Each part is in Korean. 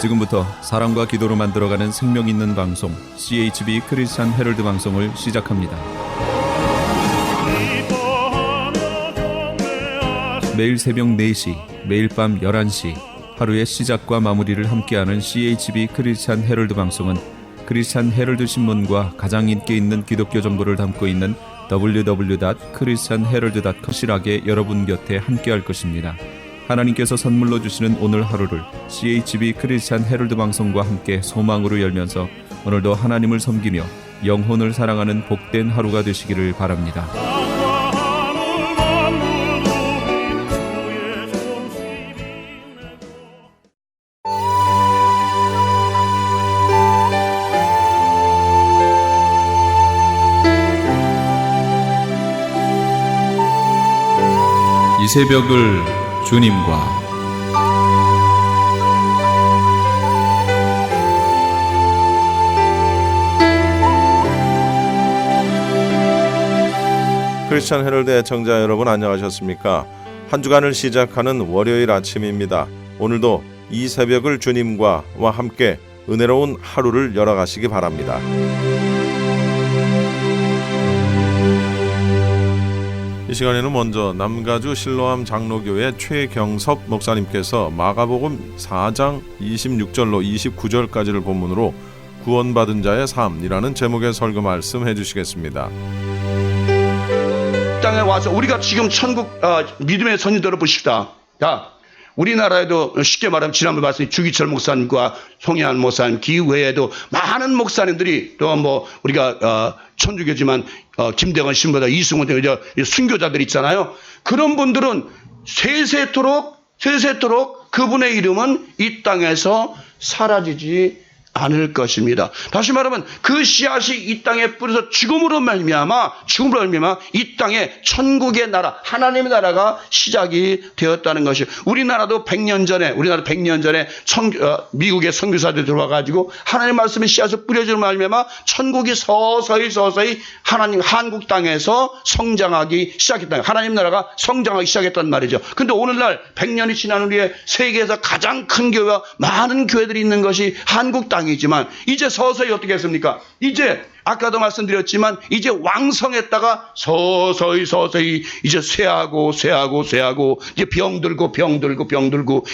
지금부터 사랑과 기도로 만들어가는 생명 있는 방송 CHB 크리스찬 헤럴드 방송을 시작합니다. 매일 새벽 4시, 매일 밤 11시 하루의 시작과 마무리를 함께하는 CHB 크리스찬 헤럴드 방송은 크리스찬 헤럴드 신문과 가장 인기 있는 기독교 정보를 담고 있는 www.christianherald.com 실하게 여러분 곁에 함께할 것입니다. 하나님께서 선물로 주시는 오늘 하루를 CHB 크리스찬 헤럴드 방송과 함께 소망으로 열면서 오늘도 하나님을 섬기며 영혼을 사랑하는 복된 하루가 되시기를 바랍니다. 이 새벽을 주님과 크리스찬 헤럴드 애청자 여러분 안녕하셨습니까? 한 주간을 시작하는 월요일 아침입니다. 오늘도 이 새벽을 주님과 함께 은혜로운 하루를 열어가시기 바랍니다. 이 시간에는 먼저 남가주 실로암 장로교회 최경섭 목사님께서 마가복음 4장 26절로 29절까지를 본문으로 구원받은 자의 삶이라는 제목의 설교 말씀 해주시겠습니다. 땅에 와서 우리가 지금 천국 믿음의 선지자로 보십시다. 야, 우리나라에도 쉽게 말하면 지난번 말씀 주기철 목사님과 송혜한 목사님 그 외에도 많은 목사님들이 또 뭐 우리가 천주교지만 김대건 신부다 이승훈 등 순교자들 있잖아요. 그런 분들은 세세토록 그분의 이름은 이 땅에서 사라지지 않을 것입니다. 다시 말하면 그 씨앗이 이 땅에 뿌려서 죽음으로 말미암아 이 땅에 천국의 나라 하나님의 나라가 시작이 되었다는 것이 우리나라도 100년 전에 미국의 선교사들이 들어와가지고 하나님 말씀의 씨앗을 뿌려주는 말미암아 천국이 서서히 한국 땅에서 성장하기 시작했다. 하나님 나라가 성장하기 시작했단 말이죠. 근데 오늘날 100년이 지난 후에 세계에서 가장 큰 교회와 많은 교회들이 있는 것이 한국 땅 이지만 이제 서서히 어떻게 했습니까? 이제 아까도 말씀드렸지만 이제 왕성했다가 서서히 이제 쇠하고 이제 병들고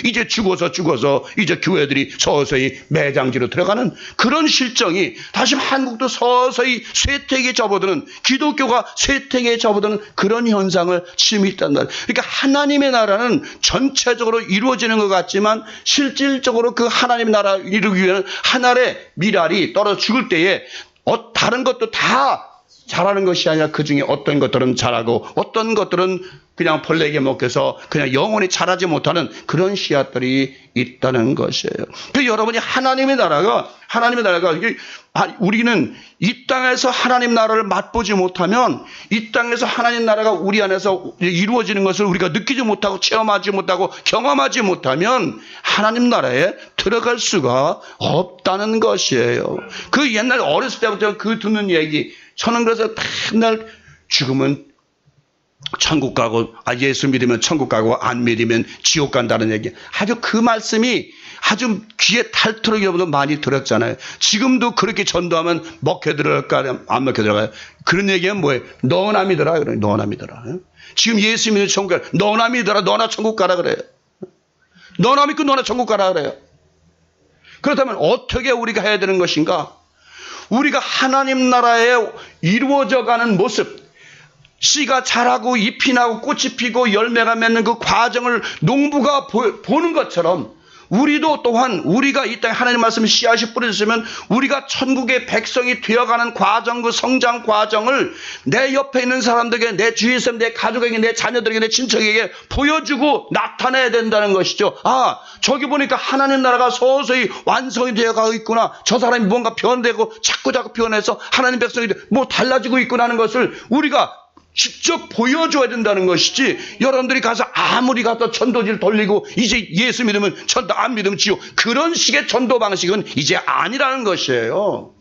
이제 죽어서 이제 교회들이 서서히 매장지로 들어가는 그런 실정이 다시 한국도 서서히 쇠퇴기에 접어드는 기독교가 쇠퇴기에 접어드는 그런 현상을 지금 있단 말이에요. 그러니까 하나님의 나라는 전체적으로 이루어지는 것 같지만 실질적으로 그 하나님의 나라를 이루기 위해서는 하늘의 미랄이 떨어져 죽을 때에 다른 것도 다 잘하는 것이 아니라 그 중에 어떤 것들은 잘하고 어떤 것들은 그냥 벌레에게 먹혀서 그냥 영원히 자라지 못하는 그런 씨앗들이 있다는 것이에요. 그 여러분이 하나님의 나라가 우리는 이 땅에서 하나님 나라를 맛보지 못하면 이 땅에서 하나님 나라가 우리 안에서 이루어지는 것을 우리가 느끼지 못하고 체험하지 못하고 경험하지 못하면 하나님 나라에 들어갈 수가 없다는 것이에요. 그 옛날 어렸을 때부터 그 듣는 얘기 저는 그래서 맨날 죽으면 천국 가고 예수 믿으면 천국 가고 안 믿으면 지옥 간다는 얘기 아주 그 말씀이 아주 귀에 탈토록 여러분도 많이 들었잖아요. 지금도 그렇게 전도하면 먹혀 들어갈까 안 먹혀 들어가요. 그런 얘기는 뭐예요? 너나 믿어라 그래요. 너나 믿어라. 지금 예수 믿는 천국 가라. 너나 믿어라. 너나 천국 가라 그래요. 너나 믿고 너나 천국 가라 그래요. 그렇다면 어떻게 우리가 해야 되는 것인가? 우리가 하나님 나라에 이루어져가는 모습 씨가 자라고 잎이 나고 꽃이 피고 열매가 맺는 그 과정을 농부가 보는 것처럼 우리도 또한 우리가 이 땅에 하나님 말씀 씨앗이 뿌려졌으면 우리가 천국의 백성이 되어가는 과정 그 성장 과정을 내 옆에 있는 사람들에게 내 주위에 있는 내 가족에게 내 자녀들에게 내 친척에게 보여주고 나타내야 된다는 것이죠. 아 저기 보니까 하나님 나라가 서서히 완성이 되어가고 있구나. 저 사람이 뭔가 변되고 자꾸 변해서 하나님 백성이 뭐 달라지고 있구나 하는 것을 우리가 직접 보여줘야 된다는 것이지 여러분들이 가서 아무리 가서 전도지를 돌리고 이제 예수 믿으면 전도 안 믿으면 지옥 그런 식의 전도 방식은 이제 아니라는 것이에요.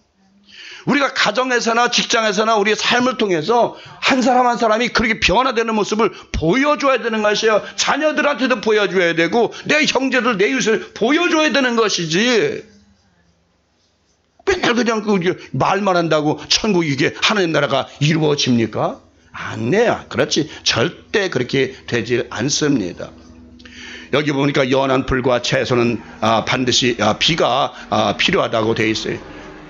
우리가 가정에서나 직장에서나 우리의 삶을 통해서 한 사람 한 사람이 그렇게 변화되는 모습을 보여줘야 되는 것이에요. 자녀들한테도 보여줘야 되고 내 형제들 내 이웃을 보여줘야 되는 것이지. 맨날 그냥 말만 한다고 천국 이게 하나님 나라가 이루어집니까? 안 돼요. 그렇지. 절대 그렇게 되지 않습니다. 여기 보니까 연한 풀과 채소는 반드시 비가 필요하다고 되어 있어요.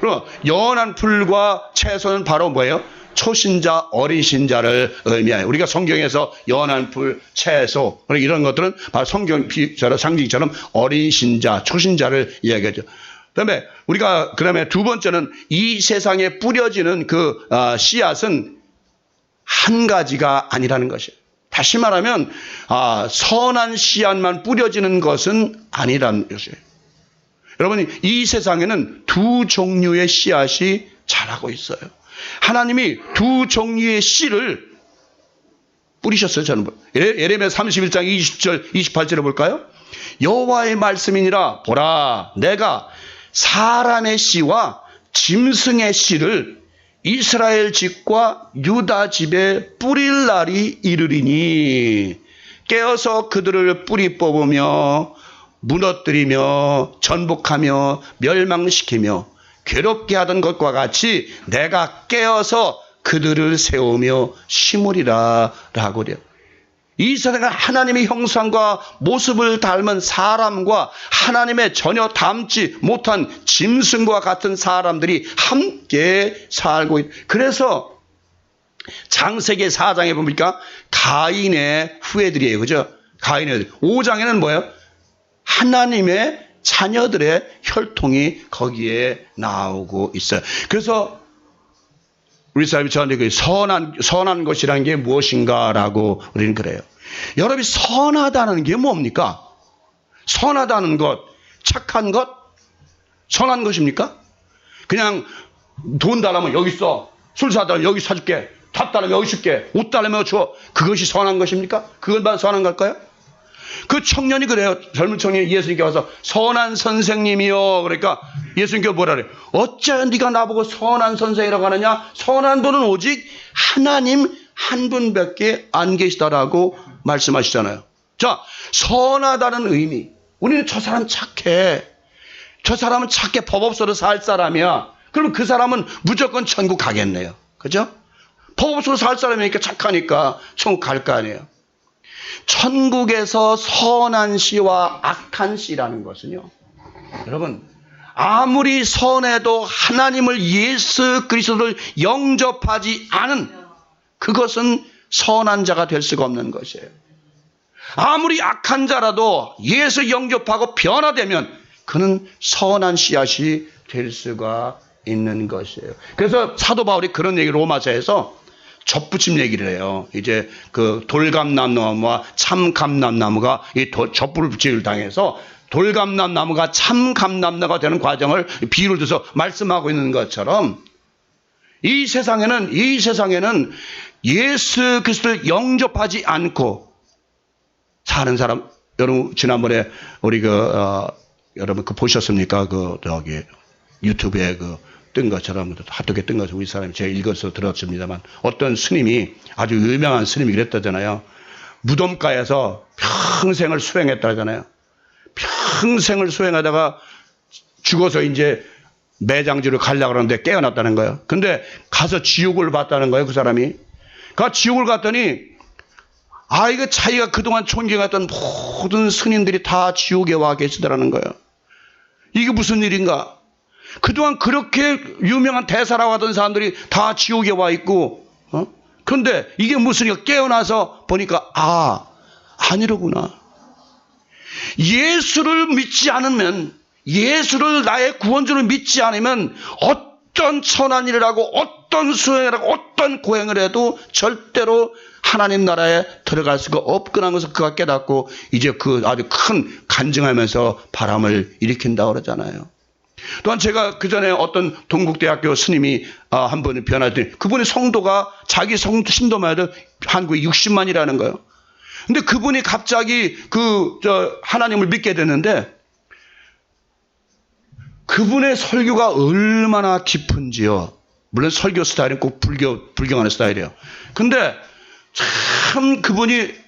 그럼 연한 풀과 채소는 바로 뭐예요? 초신자, 어린 신자를 의미해요. 우리가 성경에서 연한 풀, 채소 이런 것들은 바로 성경 상징처럼 어린 신자, 초신자를 이야기하죠. 그다음에 우리가 두 번째는 이 세상에 뿌려지는 그 씨앗은 한 가지가 아니라는 것이에요. 다시 말하면 선한 씨앗만 뿌려지는 것은 아니라는 것이에요. 여러분, 이 세상에는 두 종류의 씨앗이 자라고 있어요. 하나님이 두 종류의 씨를 뿌리셨어요. 저는 예레미야 31장 20절 28절에 볼까요? 여호와의 말씀이니라. 보라, 내가 사람의 씨와 짐승의 씨를 이스라엘 집과 유다 집에 뿌릴 날이 이르리니 깨어서 그들을 뿌리 뽑으며 무너뜨리며 전복하며 멸망시키며 괴롭게 하던 것과 같이 내가 깨어서 그들을 세우며 심으리라 라고 그래요. 이 세상은 하나님의 형상과 모습을 닮은 사람과 하나님의 전혀 닮지 못한 짐승과 같은 사람들이 함께 살고 있다. 그래서 창세기 4장에 보니까 가인의 후예들이에요. 그죠? 가인의 5장에는 뭐예요? 하나님의 자녀들의 혈통이 거기에 나오고 있어요. 그래서 우리 사람이 저한테 그 선한 것이라는 게 무엇인가라고 우리는 그래요. 여러분이 선하다는 게 뭡니까? 선하다는 것, 착한 것, 선한 것입니까? 그냥 돈 달라면 여기 있어, 술 사달라면 여기 사줄게, 밥 달라면 여기 줄게, 옷 달라면 줘. 그것이 선한 것입니까? 그것만 선한 걸까요? 그 청년이 그래요. 젊은 청년이 예수님께 와서 선한 선생님이요. 그러니까 예수님께 뭐라 그래요? 어째 네가 나보고 선한 선생이라고 하느냐? 선한 분은 오직 하나님 한 분밖에 안 계시다라고 말씀하시잖아요. 자, 선하다는 의미. 우리는 저 사람 착해. 저 사람은 착해. 법 없어도 살 사람이야. 그러면 그 사람은 무조건 천국 가겠네요. 그죠? 법 없어도 살 사람이니까 착하니까 천국 갈 거 아니에요. 천국에서 선한 씨와 악한 씨라는 것은요, 여러분, 아무리 선해도 하나님을 예수 그리스도를 영접하지 않은 그것은 선한 자가 될 수가 없는 것이에요. 아무리 악한 자라도 예수 영접하고 변화되면 그는 선한 씨앗이 될 수가 있는 것이에요. 그래서 사도 바울이 그런 얘기 로마서에서 접붙임 얘기를 해요. 이제 그 돌감람나무와 참감람나무가 이 접붙임을 당해서 돌감람나무가 참감람나무가 되는 과정을 비유를 들어서 말씀하고 있는 것처럼 이 세상에는 예수 그리스도를 영접하지 않고 사는 사람, 여러분 지난번에 우리 여러분 보셨습니까? 유튜브에 뜬 것처럼 핫도그에 뜬 것처럼 우리 사람이 제가 읽어서 들었습니다만 어떤 스님이 아주 유명한 스님이 그랬다잖아요. 무덤가에서 평생을 수행했다잖아요. 평생을 수행하다가 죽어서 이제 매장지로 가려고 하는데 깨어났다는 거예요. 근데 가서 지옥을 봤다는 거예요. 그 사람이. 지옥을 갔더니 이거 자기가 그동안 존경했던 모든 스님들이 다 지옥에 와 계시더라는 거예요. 이게 무슨 일인가? 그동안 그렇게 유명한 대사라고 하던 사람들이 다 지옥에 와 있고, 그런데 이게 무슨 일이야? 깨어나서 보니까, 아니로구나. 예수를 믿지 않으면, 예수를 나의 구원주로 믿지 않으면, 어떤 선한 일을 하고, 어떤 수행을 하고, 어떤 고행을 해도 절대로 하나님 나라에 들어갈 수가 없구나 하면서 그가 깨닫고, 이제 그 아주 큰 간증하면서 바람을 일으킨다고 그러잖아요. 또한 제가 그 전에 어떤 동국대학교 스님이 한 분이 변화했더니 그분의 성도가 자기 신도만 해도 한국에 60만이라는 거예요. 근데 그분이 갑자기 하나님을 믿게 됐는데 그분의 설교가 얼마나 깊은지요. 물론 설교 스타일은 꼭 불경하는 스타일이에요. 근데 참 그분이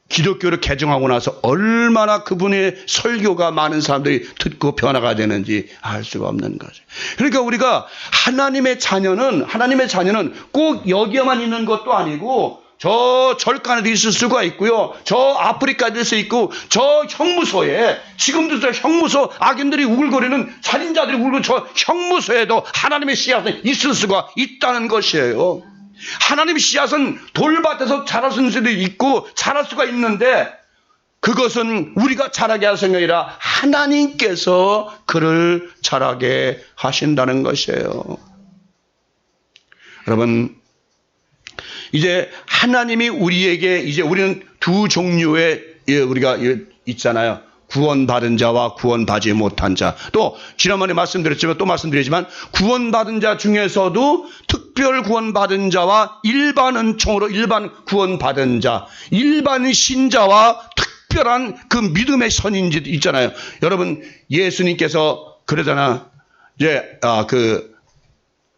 기독교를 개정하고 나서 얼마나 그분의 설교가 많은 사람들이 듣고 변화가 되는지 알 수가 없는 거죠. 그러니까 우리가 하나님의 자녀는 꼭 여기에만 있는 것도 아니고 저 절간에도 있을 수가 있고요. 저 아프리카에도 있을 수 있고 저 형무소에 지금도 저 형무소 악인들이 우글거리는 살인자들이 우글거리는 저 형무소에도 하나님의 씨앗은 있을 수가 있다는 것이에요. 하나님의 씨앗은 돌밭에서 자랄 수도 있고 자랄 수가 있는데 그것은 우리가 자라게 할 생각이 아니라 하나님께서 그를 자라게 하신다는 것이에요. 여러분, 이제 하나님이 우리에게 이제 우리는 두 종류의 우리가 있잖아요. 구원받은 자와 구원받지 못한 자. 또 지난번에 말씀드렸지만 또 말씀드리지만 구원받은 자 중에서도 특별 구원받은 자와 일반 은총으로 일반 구원받은 자, 일반 신자와 특별한 그 믿음의 선인지 있잖아요. 여러분 예수님께서 그러잖아. 이제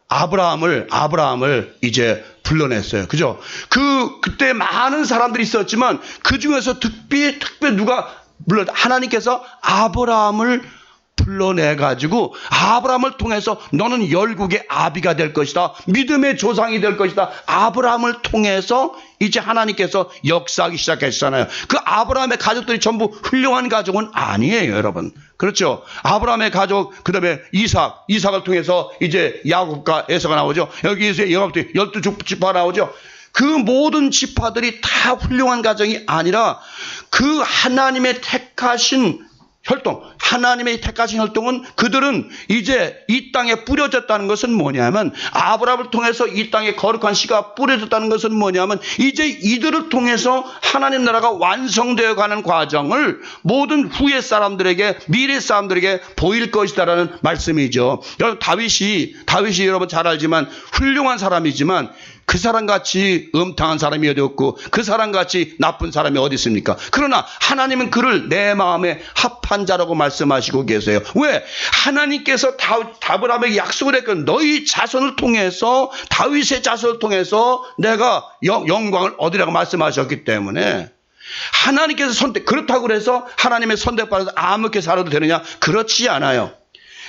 아브라함을 이제 불러냈어요. 그죠? 그때 많은 사람들이 있었지만 그 중에서 특별히 누가 물론 하나님께서 아브라함을 불러내가지고 아브라함을 통해서 너는 열국의 아비가 될 것이다. 믿음의 조상이 될 것이다. 아브라함을 통해서 이제 하나님께서 역사하기 시작했잖아요. 그 아브라함의 가족들이 전부 훌륭한 가족은 아니에요, 여러분. 그렇죠? 아브라함의 가족, 그 다음에 이삭을 통해서 이제 야곱과 에서가 나오죠. 여기에서 야곱도 12지파 나오죠. 그 모든 지파들이 다 훌륭한 가정이 아니라 그 하나님의 택하신 혈통은 그들은 이제 이 땅에 뿌려졌다는 것은 뭐냐면 아브라함을 통해서 이 땅에 거룩한 씨가 뿌려졌다는 것은 뭐냐면 이제 이들을 통해서 하나님 나라가 완성되어 가는 과정을 모든 후의 사람들에게 미래 사람들에게 보일 것이다라는 말씀이죠. 여러분 다윗이 여러분 잘 알지만 훌륭한 사람이지만 그 사람같이 음탕한 사람이 어디 없고 그 사람같이 나쁜 사람이 어디 있습니까? 그러나 하나님은 그를 내 마음에 합한 자라고 말씀하시고 계세요. 왜? 하나님께서 아브라함에게 약속을 했거든. 너희 자손을 통해서 다윗의 자손을 통해서 내가 영광을 얻으라고 말씀하셨기 때문에 하나님께서 그렇다고 해서 하나님의 선택받아서 아무렇게 살아도 되느냐? 그렇지 않아요.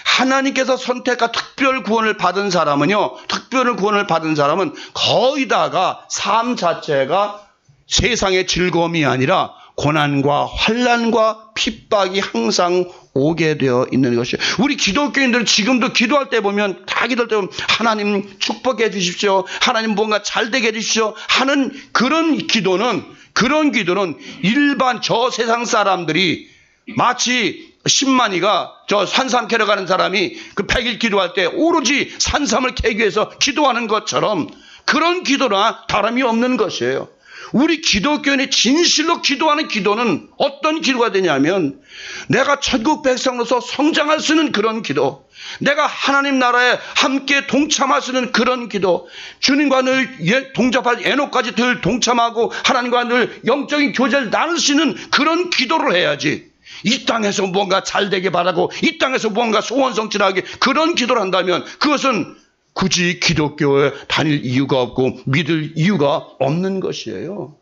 하나님께서 선택과 특별 구원을 받은 사람은 거의 다가 삶 자체가 세상의 즐거움이 아니라 고난과 환난과 핍박이 항상 오게 되어 있는 것이에요. 우리 기독교인들 지금도 기도할 때 보면 하나님 축복해 주십시오. 하나님 뭔가 잘 되게 해 주십시오. 하는 그런 기도는 일반 저 세상 사람들이 마치 신만이가 저 산삼 캐러 가는 사람이 그 100일 기도할 때 오로지 산삼을 캐기 위해서 기도하는 것처럼 그런 기도나 다름이 없는 것이에요. 우리 기독교인이 진실로 기도하는 기도는 어떤 기도가 되냐면 내가 천국 백성으로서 성장할 수 있는 그런 기도, 내가 하나님 나라에 함께 동참할 수 있는 그런 기도, 주님과 늘 동접할 에녹까지 늘 동참하고 하나님과 늘 영적인 교제를 나눌 수 있는 그런 기도를 해야지. 이 땅에서 뭔가 잘 되게 바라고 이 땅에서 뭔가 소원 성취하게 그런 기도를 한다면 그것은 굳이 기독교에 다닐 이유가 없고 믿을 이유가 없는 것이에요.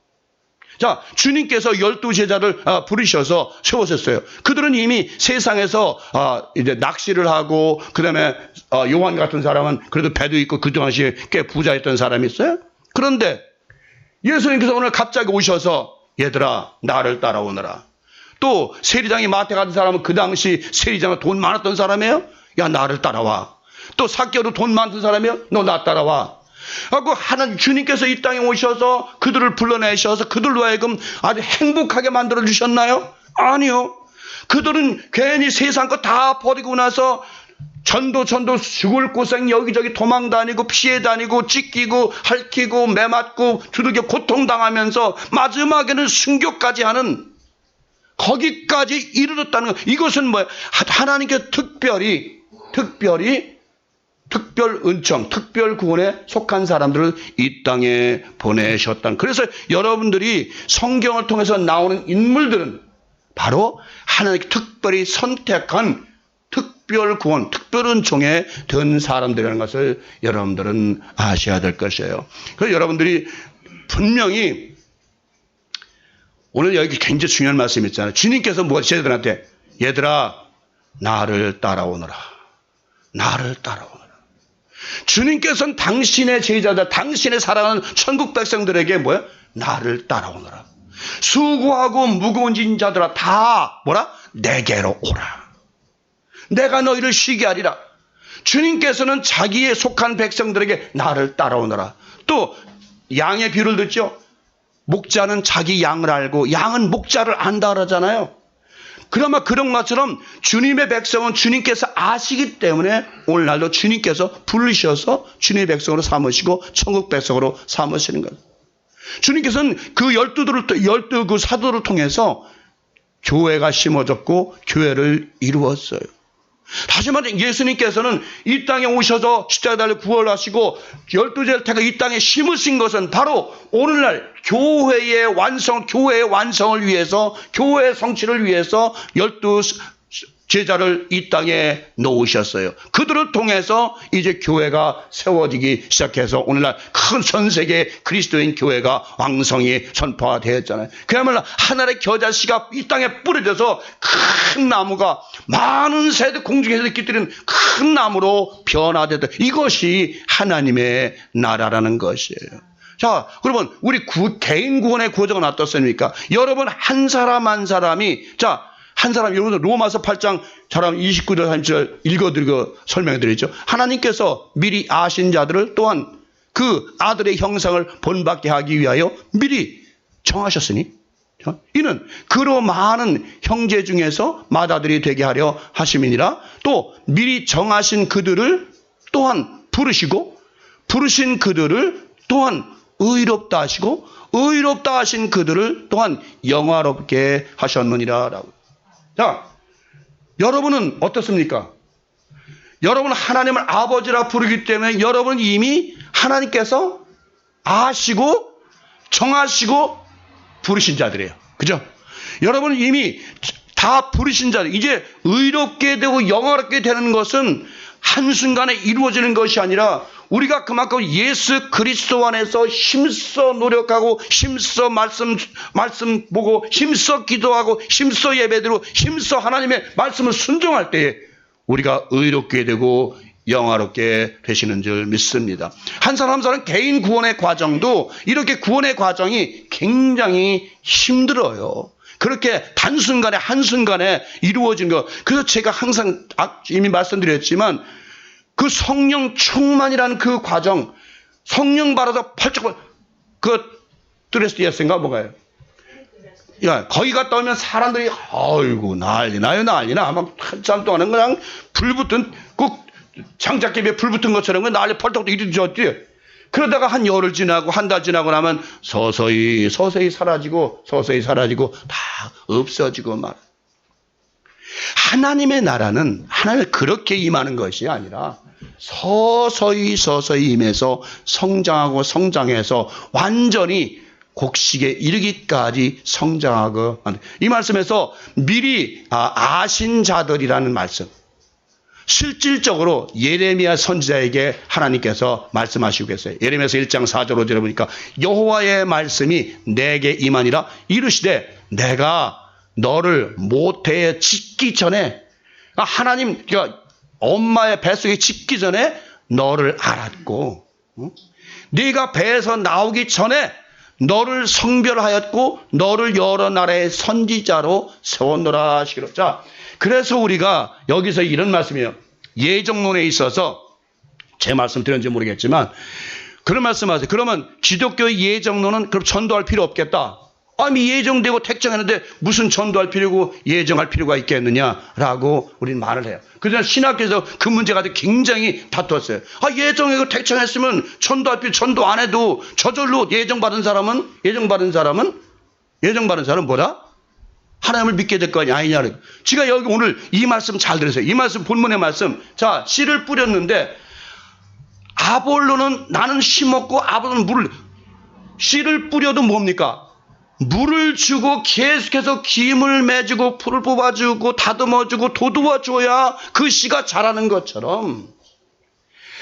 자, 주님께서 12제자를 부르셔서 세우셨어요. 그들은 이미 세상에서 이제 낚시를 하고 그다음에 요한 같은 사람은 그래도 배도 있고 그 당시에 꽤 부자였던 사람이 있어요. 그런데 예수님께서 오늘 갑자기 오셔서 얘들아 나를 따라오너라. 또 세리장이 마태 같은 사람은 그 당시 세리장은 돈 많았던 사람이에요. 야 나를 따라와. 또 삭개도 돈 많던 사람이에요. 너 나 따라와. 하고 하나님 주님께서 이 땅에 오셔서 그들을 불러내셔서 그들로 하여금 아주 행복하게 만들어 주셨나요? 아니요. 그들은 괜히 세상 거 다 버리고 나서 전도 죽을 고생 여기저기 도망 다니고 피해 다니고 찢기고 핥히고 매맞고 두들겨 고통당하면서 마지막에는 순교까지 하는 거기까지 이르렀다는 것. 이것은 뭐예요? 하나님께 특별히 특별 은총, 특별 구원에 속한 사람들을 이 땅에 보내셨다는. 그래서 여러분들이 성경을 통해서 나오는 인물들은 바로 하나님께 특별히 선택한 특별 구원, 특별 은총에 든 사람들이라는 것을 여러분들은 아셔야 될 것이에요. 그래서 여러분들이 분명히 오늘 여기 굉장히 중요한 말씀 있잖아요. 주님께서 뭐 제자들한테 얘들아 나를 따라오너라. 나를 따라오너라. 주님께서는 당신의 제자들, 당신의 사랑하는 천국 백성들에게 뭐야? 나를 따라오너라. 수고하고 무거운 짐 자들아 다 뭐라? 내게로 오라. 내가 너희를 쉬게 하리라. 주님께서는 자기에 속한 백성들에게 나를 따라오너라. 또 양의 비유를 듣죠. 목자는 자기 양을 알고 양은 목자를 안다 그러잖아요. 그러면 그런 것처럼 주님의 백성은 주님께서 아시기 때문에 오늘날도 주님께서 부르셔서 주님의 백성으로 삼으시고 천국 백성으로 삼으시는 거예요. 주님께서는 그 열두 그 사도를 통해서 교회가 심어졌고 교회를 이루었어요. 다시 말해 예수님께서는 이 땅에 오셔서 십자가에 달려 구원하시고 12제를 택하 이 땅에 심으신 것은 바로 오늘날 교회의 완성을 위해서, 교회의 성취를 위해서 12 제자를 이 땅에 놓으셨어요. 그들을 통해서 이제 교회가 세워지기 시작해서 오늘날 큰 전 세계 그리스도인 교회가 왕성히 선포되었잖아요. 그야말로 하늘의 겨자씨가 이 땅에 뿌려져서 큰 나무가 많은 새들 공중에서 깃들이는 큰 나무로 변화되다. 이것이 하나님의 나라라는 것이에요. 자, 그러면 우리 개인 구원의 구조가 어떻습니까? 여러분 한 사람 한 사람이 한 사람, 여러분 로마서 8장 사람 29절 30절 읽어드리고 설명해드리죠. 하나님께서 미리 아신 자들을 또한 그 아들의 형상을 본받게 하기 위하여 미리 정하셨으니 이는 그로 많은 형제 중에서 맏아들이 되게 하려 하심이니라. 또 미리 정하신 그들을 또한 부르시고 부르신 그들을 또한 의롭다 하시고 의롭다 하신 그들을 또한 영화롭게 하셨느니라 라고. 자, 여러분은 어떻습니까? 여러분은 하나님을 아버지라 부르기 때문에 여러분은 이미 하나님께서 아시고 정하시고 부르신 자들이에요. 그죠? 여러분은 이미 다 부르신 자들. 이제 의롭게 되고 영화롭게 되는 것은 한순간에 이루어지는 것이 아니라 우리가 그만큼 예수 그리스도 안에서 힘써 노력하고 힘써 말씀 보고 힘써 기도하고 힘써 예배드리고 힘써 하나님의 말씀을 순종할 때에 우리가 의롭게 되고 영화롭게 되시는 줄 믿습니다. 한 사람 한 사람 개인 구원의 과정도 이렇게 구원의 과정이 굉장히 힘들어요. 그렇게 단순간에 한순간에 이루어진 것. 그래서 제가 항상 이미 말씀드렸지만 그 성령 충만이라는 그 과정, 성령 받아서 펄쩍 드레스디아스인가 뭐가요? 야, 거기 갔다 오면 사람들이 아이고 난리나 막 한참 동안은 그냥 불 붙은 꼭 장작개비에 불 붙은 것처럼 난리 펄떡 이루어졌지. 그러다가 한 열흘 지나고 한 달 지나고 나면 서서히 사라지고 다 없어지고 말. 하나님의 나라는 하나님을 그렇게 임하는 것이 아니라 서서히 임해서 성장해서 완전히 곡식에 이르기까지 성장하고. 이 말씀에서 미리 아신 자들이라는 말씀, 실질적으로 예레미야 선지자에게 하나님께서 말씀하시고 계세요. 예레미야서 1장 4절로 들어보니까 여호와의 말씀이 내게 임하니라. 이르시되 내가 너를 모태에 짓기 전에, 하나님 엄마의 뱃속에 짓기 전에 너를 알았고, 네가 배에서 나오기 전에 너를 성별하였고 너를 여러 나라의 선지자로 세웠노라 하시기로. 자, 그래서 우리가 여기서 이런 말씀이에요. 예정론에 있어서 제 말씀 드렸는지 모르겠지만 그런 말씀하세요. 그러면 기독교의 예정론은 그럼 전도할 필요 없겠다. 이미 예정되고 택정했는데 무슨 전도할 필요고 예정할 필요가 있겠느냐라고 우리는 말을 해요. 그래서 신학교에서 그 문제 가지고 굉장히 다투었어요. 예정하고 택정했으면 전도할 필요, 전도 안 해도 저절로 예정받은 사람은 뭐다? 하나님을 믿게 될 거 아니냐. 제가 여기 오늘 이 말씀 잘 들으세요. 이 말씀 본문의 말씀. 자, 씨를 뿌렸는데 아볼로는 나는 심었고 아볼로는 씨를 뿌려도 뭡니까? 물을 주고 계속해서 김을 맺고 풀을 뽑아주고 다듬어주고 도두어줘야 그 씨가 자라는 것처럼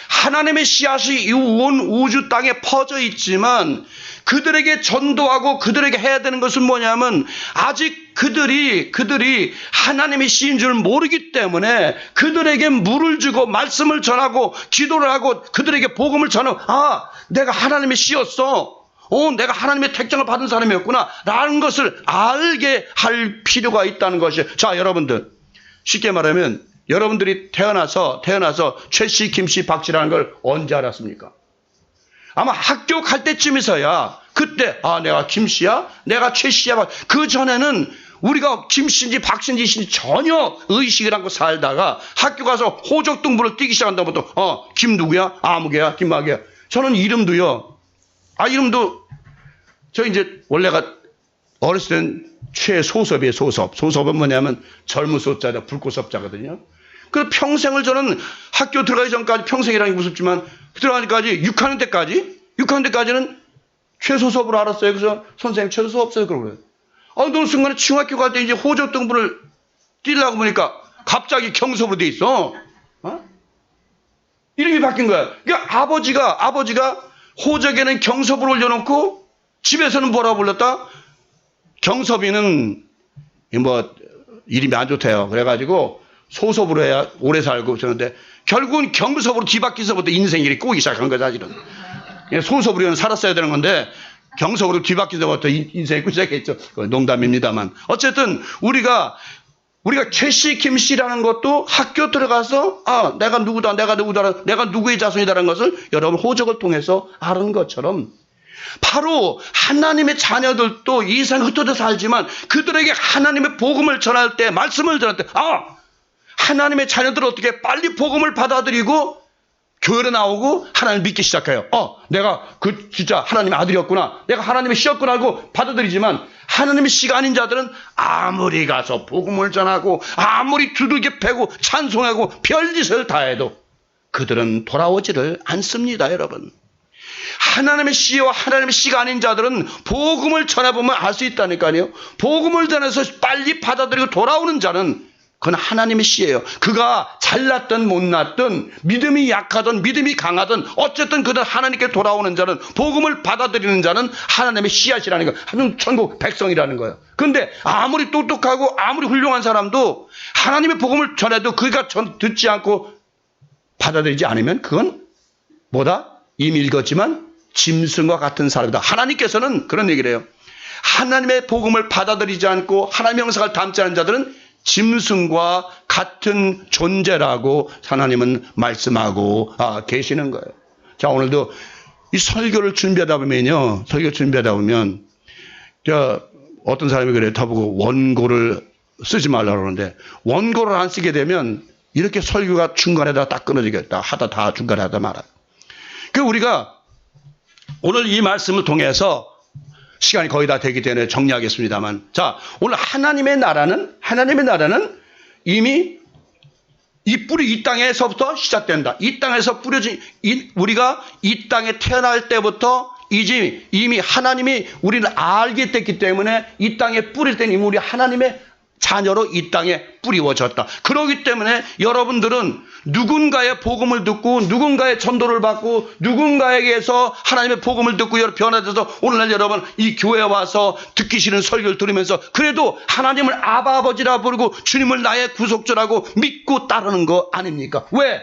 하나님의 씨앗이 이 온 우주 땅에 퍼져 있지만 그들에게 전도하고 그들에게 해야 되는 것은 뭐냐면 아직 그들이 하나님의 씨인 줄 모르기 때문에 그들에게 물을 주고 말씀을 전하고 기도를 하고 그들에게 복음을 전하고 내가 하나님의 씨였어. 내가 하나님의 택정을 받은 사람이었구나 라는 것을 알게 할 필요가 있다는 것이. 자, 여러분들 쉽게 말하면 여러분들이 태어나서 최씨, 김씨, 박씨라는 걸 언제 알았습니까? 아마 학교 갈 때쯤에서야 그때 내가 김씨야? 내가 최씨야? 그 전에는 우리가 김씨인지 박씨인지 전혀 의식을 않고 살다가 학교 가서 호적등본을 띄기 시작한다부터 김 누구야? 아무개야? 김마개야? 저는 이름도요. 이름도 저 이제 원래가 어렸을 땐 최소섭이에요. 소섭은 뭐냐면 젊은 소자다 불꽃섭자거든요. 그래서 평생을 저는 학교 들어가기 전까지 평생이라는 게 무섭지만 들어가기까지 6학년 때까지는 최소섭으로 알았어요. 그래서 선생님 최소섭 없어요. 그러고요. 어느 순간에 중학교 갈 때 이제 호적등본을 띄려고 보니까 갑자기 경섭으로 돼 있어. 이름이 바뀐 거야. 그러니까 아버지가 호적에는 경섭을 올려놓고 집에서는 뭐라고 불렀다? 경섭이는 뭐 이름이 안 좋대요. 그래가지고 소섭으로 해야 오래 살고 그러는데 결국은 경섭으로 뒤바뀌서부터 인생이 꼬기 시작한 거야 사실은. 소섭으로는 살았어야 되는 건데 경섭으로 뒤바뀌서부터 인생이 꼬기 시작했죠. 농담입니다만 어쨌든 우리가 최씨 김씨라는 것도 학교 들어가서 내가 누구다 내가 누구의 자손이다라는 것을 여러분 호적을 통해서 아는 것처럼 바로 하나님의 자녀들도 이 세상 흩어져 살지만 그들에게 하나님의 복음을 전할 때 말씀을 전할 때 하나님의 자녀들은 어떻게 빨리 복음을 받아들이고 교회로 나오고 하나님을 믿기 시작해요. 내가 진짜 하나님의 아들이었구나. 내가 하나님의 씨였구나 하고 받아들이지만 하나님의 씨가 아닌 자들은 아무리 가서 복음을 전하고 아무리 두들겨 패고 찬송하고 별짓을 다 해도 그들은 돌아오지를 않습니다, 여러분. 하나님의 씨와 하나님의 씨가 아닌 자들은 복음을 전해보면 알 수 있다니까요. 복음을 전해서 빨리 받아들이고 돌아오는 자는 그건 하나님의 씨예요. 그가 잘났든 못났든 믿음이 약하든 믿음이 강하든 어쨌든 그들 하나님께 돌아오는 자는 복음을 받아들이는 자는 하나님의 씨앗이라는 거예요. 하나님 천국 백성이라는 거예요. 그런데 아무리 똑똑하고 아무리 훌륭한 사람도 하나님의 복음을 전해도 그가 듣지 않고 받아들이지 않으면 그건 뭐다? 이미 읽었지만 짐승과 같은 사람이다. 하나님께서는 그런 얘기를 해요. 하나님의 복음을 받아들이지 않고 하나님의 형상을 담지 않은 자들은 짐승과 같은 존재라고 하나님은 말씀하고 계시는 거예요. 자, 오늘도 이 설교를 준비하다 보면 어떤 사람이 그래요. 저보고 원고를 쓰지 말라고 그러는데 원고를 안 쓰게 되면 이렇게 설교가 중간에다 딱 끊어지겠다. 다 중간에 하다 말아요. 그 우리가 오늘 이 말씀을 통해서 시간이 거의 다 되기 때문에 정리하겠습니다만, 자, 오늘 하나님의 나라는 이미 이 뿌리 이 땅에서부터 시작된다. 이 땅에서 뿌려진 우리가 이 땅에 태어날 때부터 이미 하나님이 우리를 알게 됐기 때문에 이 땅에 뿌릴 때는 이미 우리 하나님의 자녀로 이 땅에 뿌리워졌다. 그렇기 때문에 여러분들은 누군가의 복음을 듣고 누군가의 전도를 받고 누군가에게서 하나님의 복음을 듣고 변화돼서 오늘날 여러분 이 교회에 와서 듣기 싫은 설교를 들으면서 그래도 하나님을 아버지라 부르고 주님을 나의 구속주라고 믿고 따르는 거 아닙니까? 왜?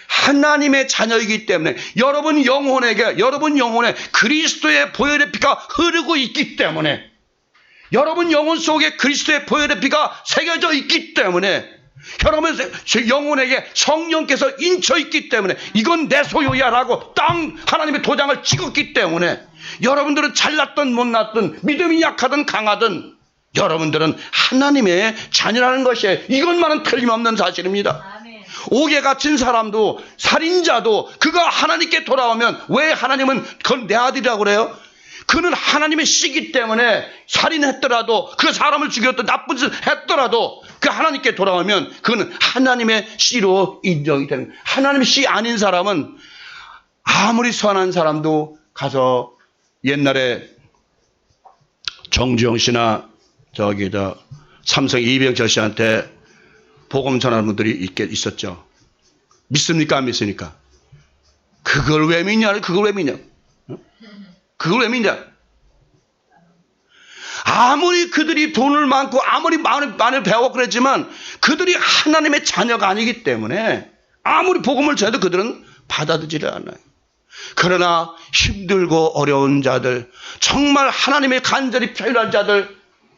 하나님의 자녀이기 때문에 여러분 영혼에 그리스도의 보혈의 피가 흐르고 있기 때문에 여러분 영혼 속에 그리스도의 보혈의 피가 새겨져 있기 때문에 여러분 영혼에게 성령께서 인쳐 있기 때문에 이건 내 소유야 라고 땅 하나님의 도장을 찍었기 때문에 여러분들은 잘났든 못났든 믿음이 약하든 강하든 여러분들은 하나님의 자녀라는 것이에요. 이것만은 틀림없는 사실입니다. 옥에 갇힌 사람도 살인자도 그가 하나님께 돌아오면 왜 하나님은 그건 내 아들이라고 그래요? 그는 하나님의 씨기 때문에 살인했더라도 그 사람을 죽였던 나쁜 짓을 했더라도 그 하나님께 돌아오면 그는 하나님의 씨로 인정이 되는 거예요. 하나님의 씨 아닌 사람은 아무리 선한 사람도 가서 옛날에 정주영 씨나 삼성 이병철 씨한테 복음 전하는 분들이 있었죠. 믿습니까? 안 믿습니까? 그걸 왜 믿냐? 그걸 왜 믿냐? 그걸 왜 믿냐? 아무리 그들이 돈을 많고 아무리 많이 배웠고 그랬지만 그들이 하나님의 자녀가 아니기 때문에 아무리 복음을 전해도 그들은 받아들이지 않아요. 그러나 힘들고 어려운 자들, 정말 하나님의 간절히 필요한 자들,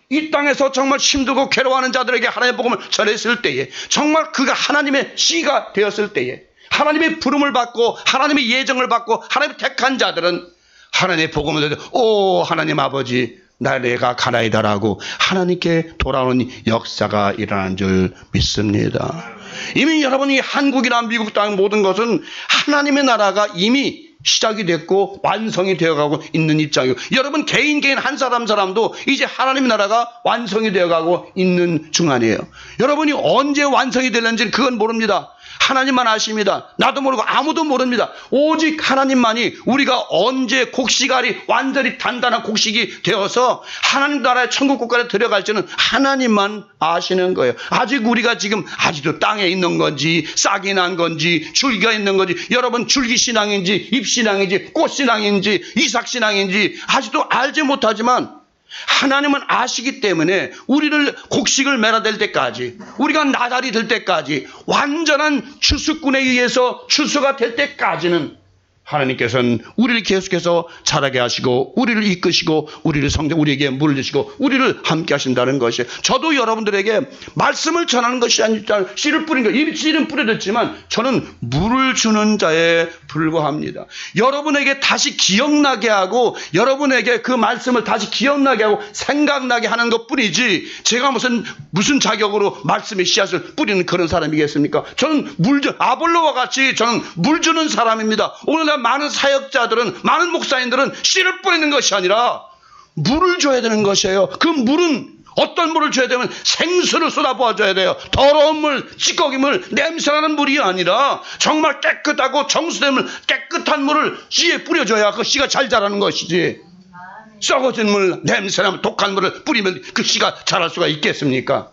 이 땅에서 정말 힘들고 괴로워하는 자들에게 하나님의 복음을 전했을 때에, 정말 그가 하나님의 씨가 되었을 때에, 하나님의 부름을 받고 하나님의 예정을 받고 하나님의 택한 자들은 하나님의 복음을 듣고 오 하나님 아버지 내가 가나이다라고 하나님께 돌아오는 역사가 일어난 줄 믿습니다. 이미 여러분이 한국이나 미국 땅 모든 것은 하나님의 나라가 이미 시작이 됐고 완성이 되어가고 있는 입장이고, 여러분 개인 한 사람도 이제 하나님의 나라가 완성이 되어가고 있는 중간이에요. 여러분이 언제 완성이 될는지는 그건 모릅니다. 하나님만 아십니다. 나도 모르고 아무도 모릅니다. 오직 하나님만이 우리가 언제 곡식알이 완전히 단단한 곡식이 되어서 하나님 나라의 천국 국가에 들어갈지는 하나님만 아시는 거예요. 아직 우리가 지금 아직도 땅에 있는 건지 싹이 난 건지 줄기가 있는 건지, 여러분 줄기신앙인지 잎신앙인지 꽃신앙인지 이삭신앙인지 아직도 알지 못하지만 하나님은 아시기 때문에 우리를 곡식을 매라될 때까지, 우리가 나달이 될 때까지, 완전한 추수꾼에 의해서 추수가 될 때까지는 하나님께서는 우리를 계속해서 자라게 하시고 우리를 이끄시고 우리에게 물을 주시고 우리를 함께 하신다는 것이에요. 저도 여러분들에게 말씀을 전하는 것이 아니라 씨를 뿌린 거예요. 이 씨는 뿌려졌지만 저는 물을 주는 자에 불과합니다. 여러분에게 다시 기억나게 하고 여러분에게 그 말씀을 다시 기억나게 하고 생각나게 하는 것뿐이지, 제가 무슨 자격으로 말씀의 씨앗을 뿌리는 그런 사람이겠습니까? 저는 아볼로와 같이 저는 물 주는 사람입니다. 오늘날 많은 사역자들은, 많은 목사님들은 씨를 뿌리는 것이 아니라 물을 줘야 되는 것이에요. 그 물은 어떤 물을 줘야 되면 생수를 쏟아부어줘야 돼요. 더러운 물, 찌꺼기 물, 냄새나는 물이 아니라 정말 깨끗하고 정수된 물, 깨끗한 물을 씨에 뿌려줘야 그 씨가 잘 자라는 것이지, 썩어진 물, 냄새나는 독한 물을 뿌리면 그 씨가 자랄 수가 있겠습니까?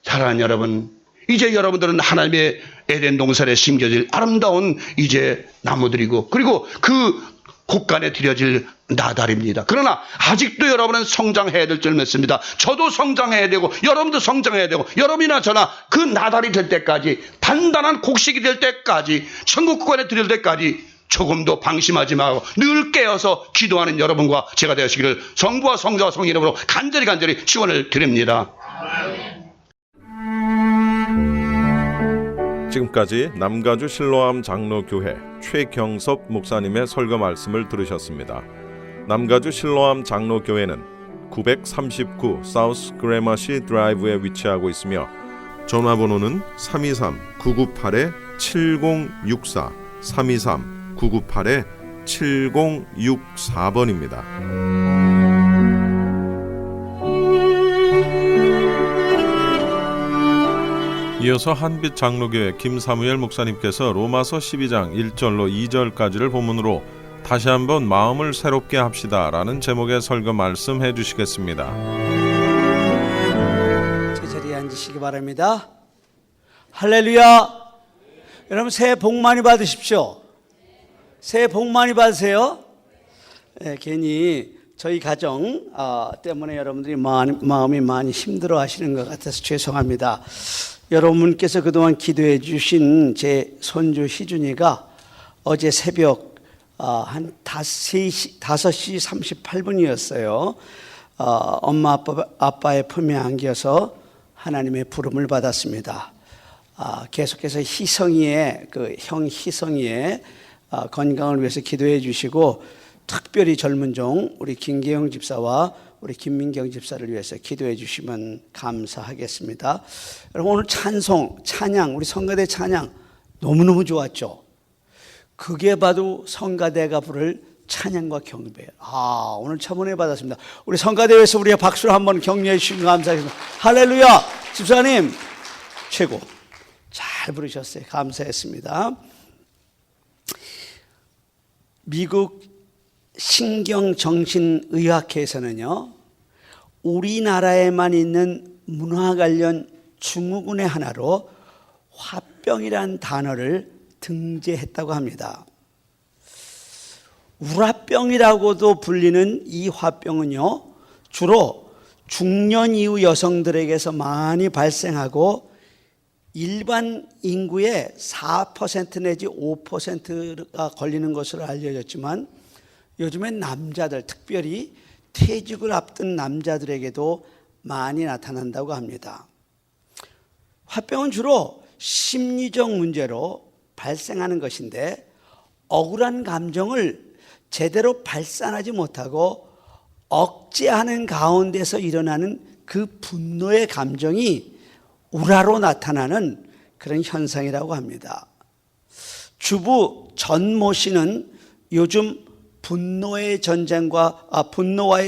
사랑하는 여러분, 이제 여러분들은 하나님의 에덴 동산에 심겨질 아름다운 이제 나무들이고, 그리고 그 곳간에 들여질 나달입니다. 그러나 아직도 여러분은 성장해야 될 줄 믿습니다. 저도 성장해야 되고 여러분도 성장해야 되고, 여러분이나 저나 그 나달이 될 때까지, 단단한 곡식이 될 때까지, 천국 곳간에 들여질 때까지 조금도 방심하지 말고 늘 깨어서 기도하는 여러분과 제가 되시기를 성부와 성자와 성령 이름으로 간절히 축원을 드립니다. 지금까지 남가주 실로암 장로교회 최경섭 목사님의 설교 말씀을 들으셨습니다. 남가주 실로암 장로교회는 939 사우스 그래머시 드라이브에 위치하고 있으며 전화번호는 323-998-7064 323-998-7064번입니다. 이어서 한빛 장로교회 김사무엘 목사님께서 로마서 12장 1절로 2절까지를 본문으로 다시 한번 마음을 새롭게 합시다라는 제목의 설교 말씀해 주시겠습니다. 제 자리에 앉으시기 바랍니다. 할렐루야. 여러분 새해 복 많이 받으십시오. 새해 복 많이 받으세요. 괜히 저희 가정 때문에 여러분들이 마음이 많이 힘들어 하시는 것 같아서 죄송합니다. 여러분께서 그동안 기도해 주신 제 손주 희준이가 어제 새벽 한 5시 38분이었어요. 엄마 아빠의 품에 안겨서 하나님의 부름을 받았습니다. 계속해서 희성이의 형 희성이의 건강을 위해서 기도해 주시고, 특별히 젊은 종 우리 김계영 집사와 우리 김민경 집사를 위해서 기도해 주시면 감사하겠습니다. 여러분 오늘 찬양 우리 성가대 찬양 너무너무 좋았죠. 그게 바로 성가대가 부를 찬양과 경배예요. 오늘 참 은혜 받았습니다. 우리 성가대에서 우리가 박수를 한번 격려해 주시면 감사하겠습니다. 할렐루야. 집사님 최고 잘 부르셨어요. 감사했습니다. 미국 신경정신의학회에서는요, 우리나라에만 있는 문화 관련 증후군의 하나로 화병이란 단어를 등재했다고 합니다. 우라병이라고도 불리는 이 화병은요, 주로 중년 이후 여성들에게서 많이 발생하고 일반 인구의 4% 내지 5%가 걸리는 것으로 알려졌지만 요즘엔 남자들, 특별히 퇴직을 앞둔 남자들에게도 많이 나타난다고 합니다. 화병은 주로 심리적 문제로 발생하는 것인데 억울한 감정을 제대로 발산하지 못하고 억제하는 가운데서 일어나는 그 분노의 감정이 우라로 나타나는 그런 현상이라고 합니다. 주부 전모 씨는 요즘 분노와의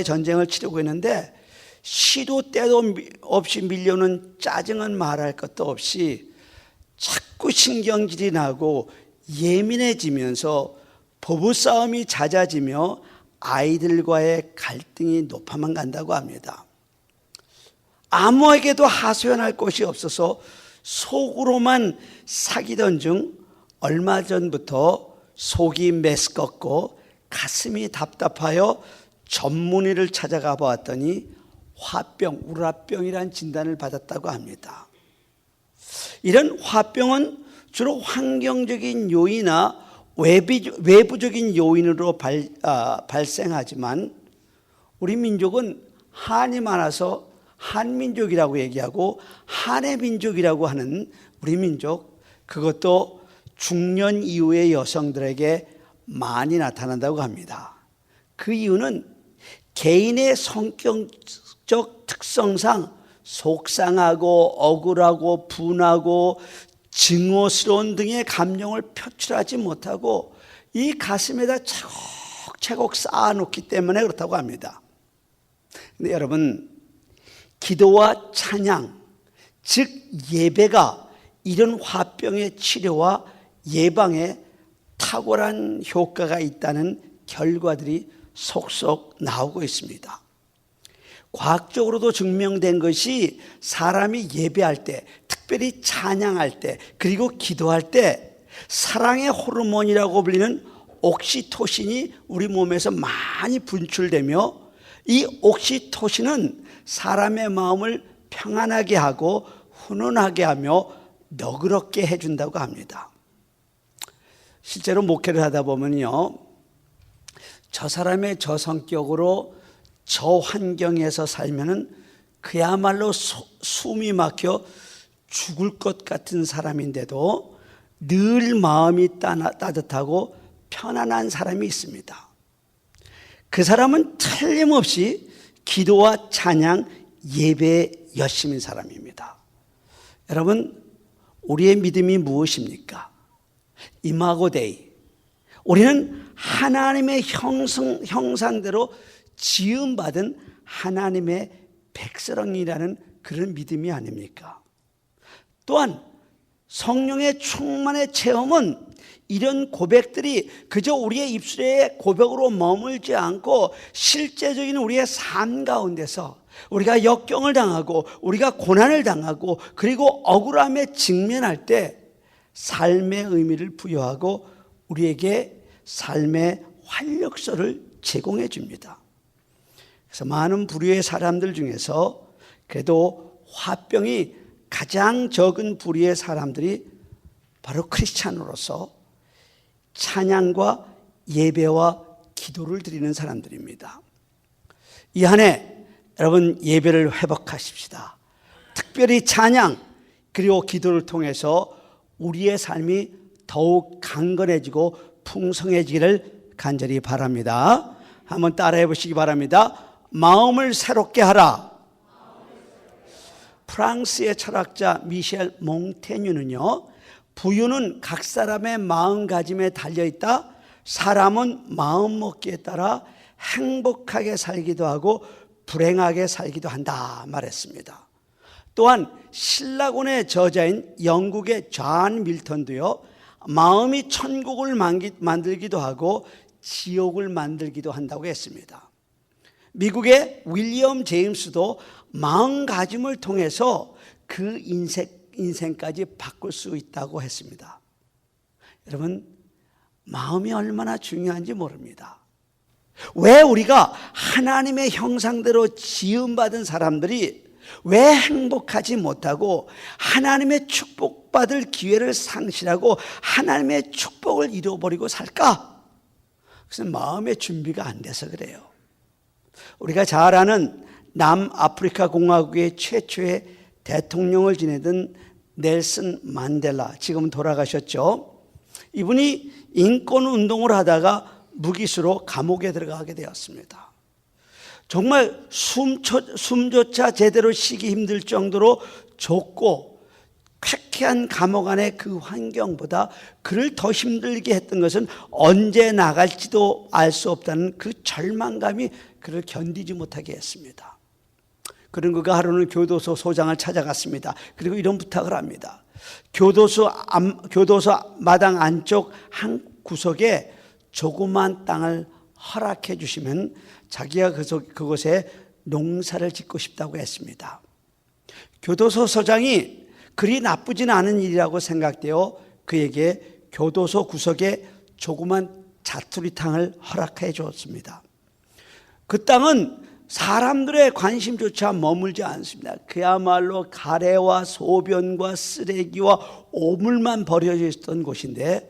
전쟁을 치르고 있는데 시도 때도 없이 밀려오는 짜증은 말할 것도 없이 자꾸 신경질이 나고 예민해지면서 부부싸움이 잦아지며 아이들과의 갈등이 높아만 간다고 합니다. 아무에게도 하소연할 곳이 없어서 속으로만 사귀던 중 얼마 전부터 속이 메스껍고 가슴이 답답하여 전문의를 찾아가 보았더니 화병, 우라병이라는 진단을 받았다고 합니다. 이런 화병은 주로 환경적인 요인이나 외부적인 요인으로 발생하지만 우리 민족은 한이 많아서 한민족이라고 얘기하고 한의 민족이라고 하는 우리 민족, 그것도 중년 이후의 여성들에게 많이 나타난다고 합니다. 그 이유는 개인의 성격적 특성상 속상하고 억울하고 분하고 증오스러운 등의 감정을 표출하지 못하고 이 가슴에다 차곡차곡 쌓아놓기 때문에 그렇다고 합니다. 근데 여러분, 기도와 찬양, 즉 예배가 이런 화병의 치료와 예방에 탁월한 효과가 있다는 결과들이 속속 나오고 있습니다. 과학적으로도 증명된 것이 사람이 예배할 때, 특별히 찬양할 때, 그리고 기도할 때 사랑의 호르몬이라고 불리는 옥시토신이 우리 몸에서 많이 분출되며 이 옥시토신은 사람의 마음을 평안하게 하고 훈훈하게 하며 너그럽게 해준다고 합니다. 실제로 목회를 하다 보면요, 저 사람의 저 성격으로 저 환경에서 살면은 그야말로 숨이 막혀 죽을 것 같은 사람인데도 늘 마음이 따뜻하고 편안한 사람이 있습니다. 그 사람은 틀림없이 기도와 찬양, 예배에 열심인 사람입니다. 여러분, 우리의 믿음이 무엇입니까? 이마고 데이. 우리는 하나님의 형상대로 지음받은 하나님의 백성이라는 그런 믿음이 아닙니까? 또한 성령의 충만의 체험은 이런 고백들이 그저 우리의 입술의 고백으로 머물지 않고 실제적인 우리의 삶 가운데서 우리가 역경을 당하고 우리가 고난을 당하고 그리고 억울함에 직면할 때 삶의 의미를 부여하고 우리에게 삶의 활력소를 제공해 줍니다. 그래서 많은 부류의 사람들 중에서 그래도 화병이 가장 적은 부류의 사람들이 바로 크리스찬으로서 찬양과 예배와 기도를 드리는 사람들입니다. 이 한 해 여러분 예배를 회복하십시다. 특별히 찬양 그리고 기도를 통해서 우리의 삶이 더욱 강건해지고 풍성해지기를 간절히 바랍니다. 한번 따라해 보시기 바랍니다. 마음을 새롭게 하라. 프랑스의 철학자 미셸 몽테뉴는요, 부유는 각 사람의 마음가짐에 달려있다. 사람은 마음먹기에 따라 행복하게 살기도 하고 불행하게 살기도 한다 말했습니다. 또한 신라곤의 저자인 영국의 존 밀턴도요, 마음이 천국을 만들기도 하고 지옥을 만들기도 한다고 했습니다. 미국의 윌리엄 제임스도 마음가짐을 통해서 그 인생까지 바꿀 수 있다고 했습니다. 여러분, 마음이 얼마나 중요한지 모릅니다. 왜 우리가 하나님의 형상대로 지음받은 사람들이 왜 행복하지 못하고 하나님의 축복받을 기회를 상실하고 하나님의 축복을 잃어버리고 살까? 그것은 마음의 준비가 안 돼서 그래요. 우리가 잘 아는 남아프리카 공화국의 최초의 대통령을 지내던 넬슨 만델라, 지금은 돌아가셨죠. 이분이 인권운동을 하다가 무기수로 감옥에 들어가게 되었습니다. 정말 숨조차 제대로 쉬기 힘들 정도로 좁고 쾌쾌한 감옥 안의 그 환경보다 그를 더 힘들게 했던 것은 언제 나갈지도 알 수 없다는 그 절망감이 그를 견디지 못하게 했습니다. 그런 그가 하루는 교도소 소장을 찾아갔습니다. 그리고 이런 부탁을 합니다. 교도소 마당 안쪽 한 구석에 조그만 땅을 허락해 주시면 자기가 그곳에 농사를 짓고 싶다고 했습니다. 교도소 소장이 그리 나쁘진 않은 일이라고 생각되어 그에게 교도소 구석에 조그만 자투리탕을 허락해 주었습니다. 그 땅은 사람들의 관심조차 머물지 않습니다. 그야말로 가래와 소변과 쓰레기와 오물만 버려져 있었던 곳인데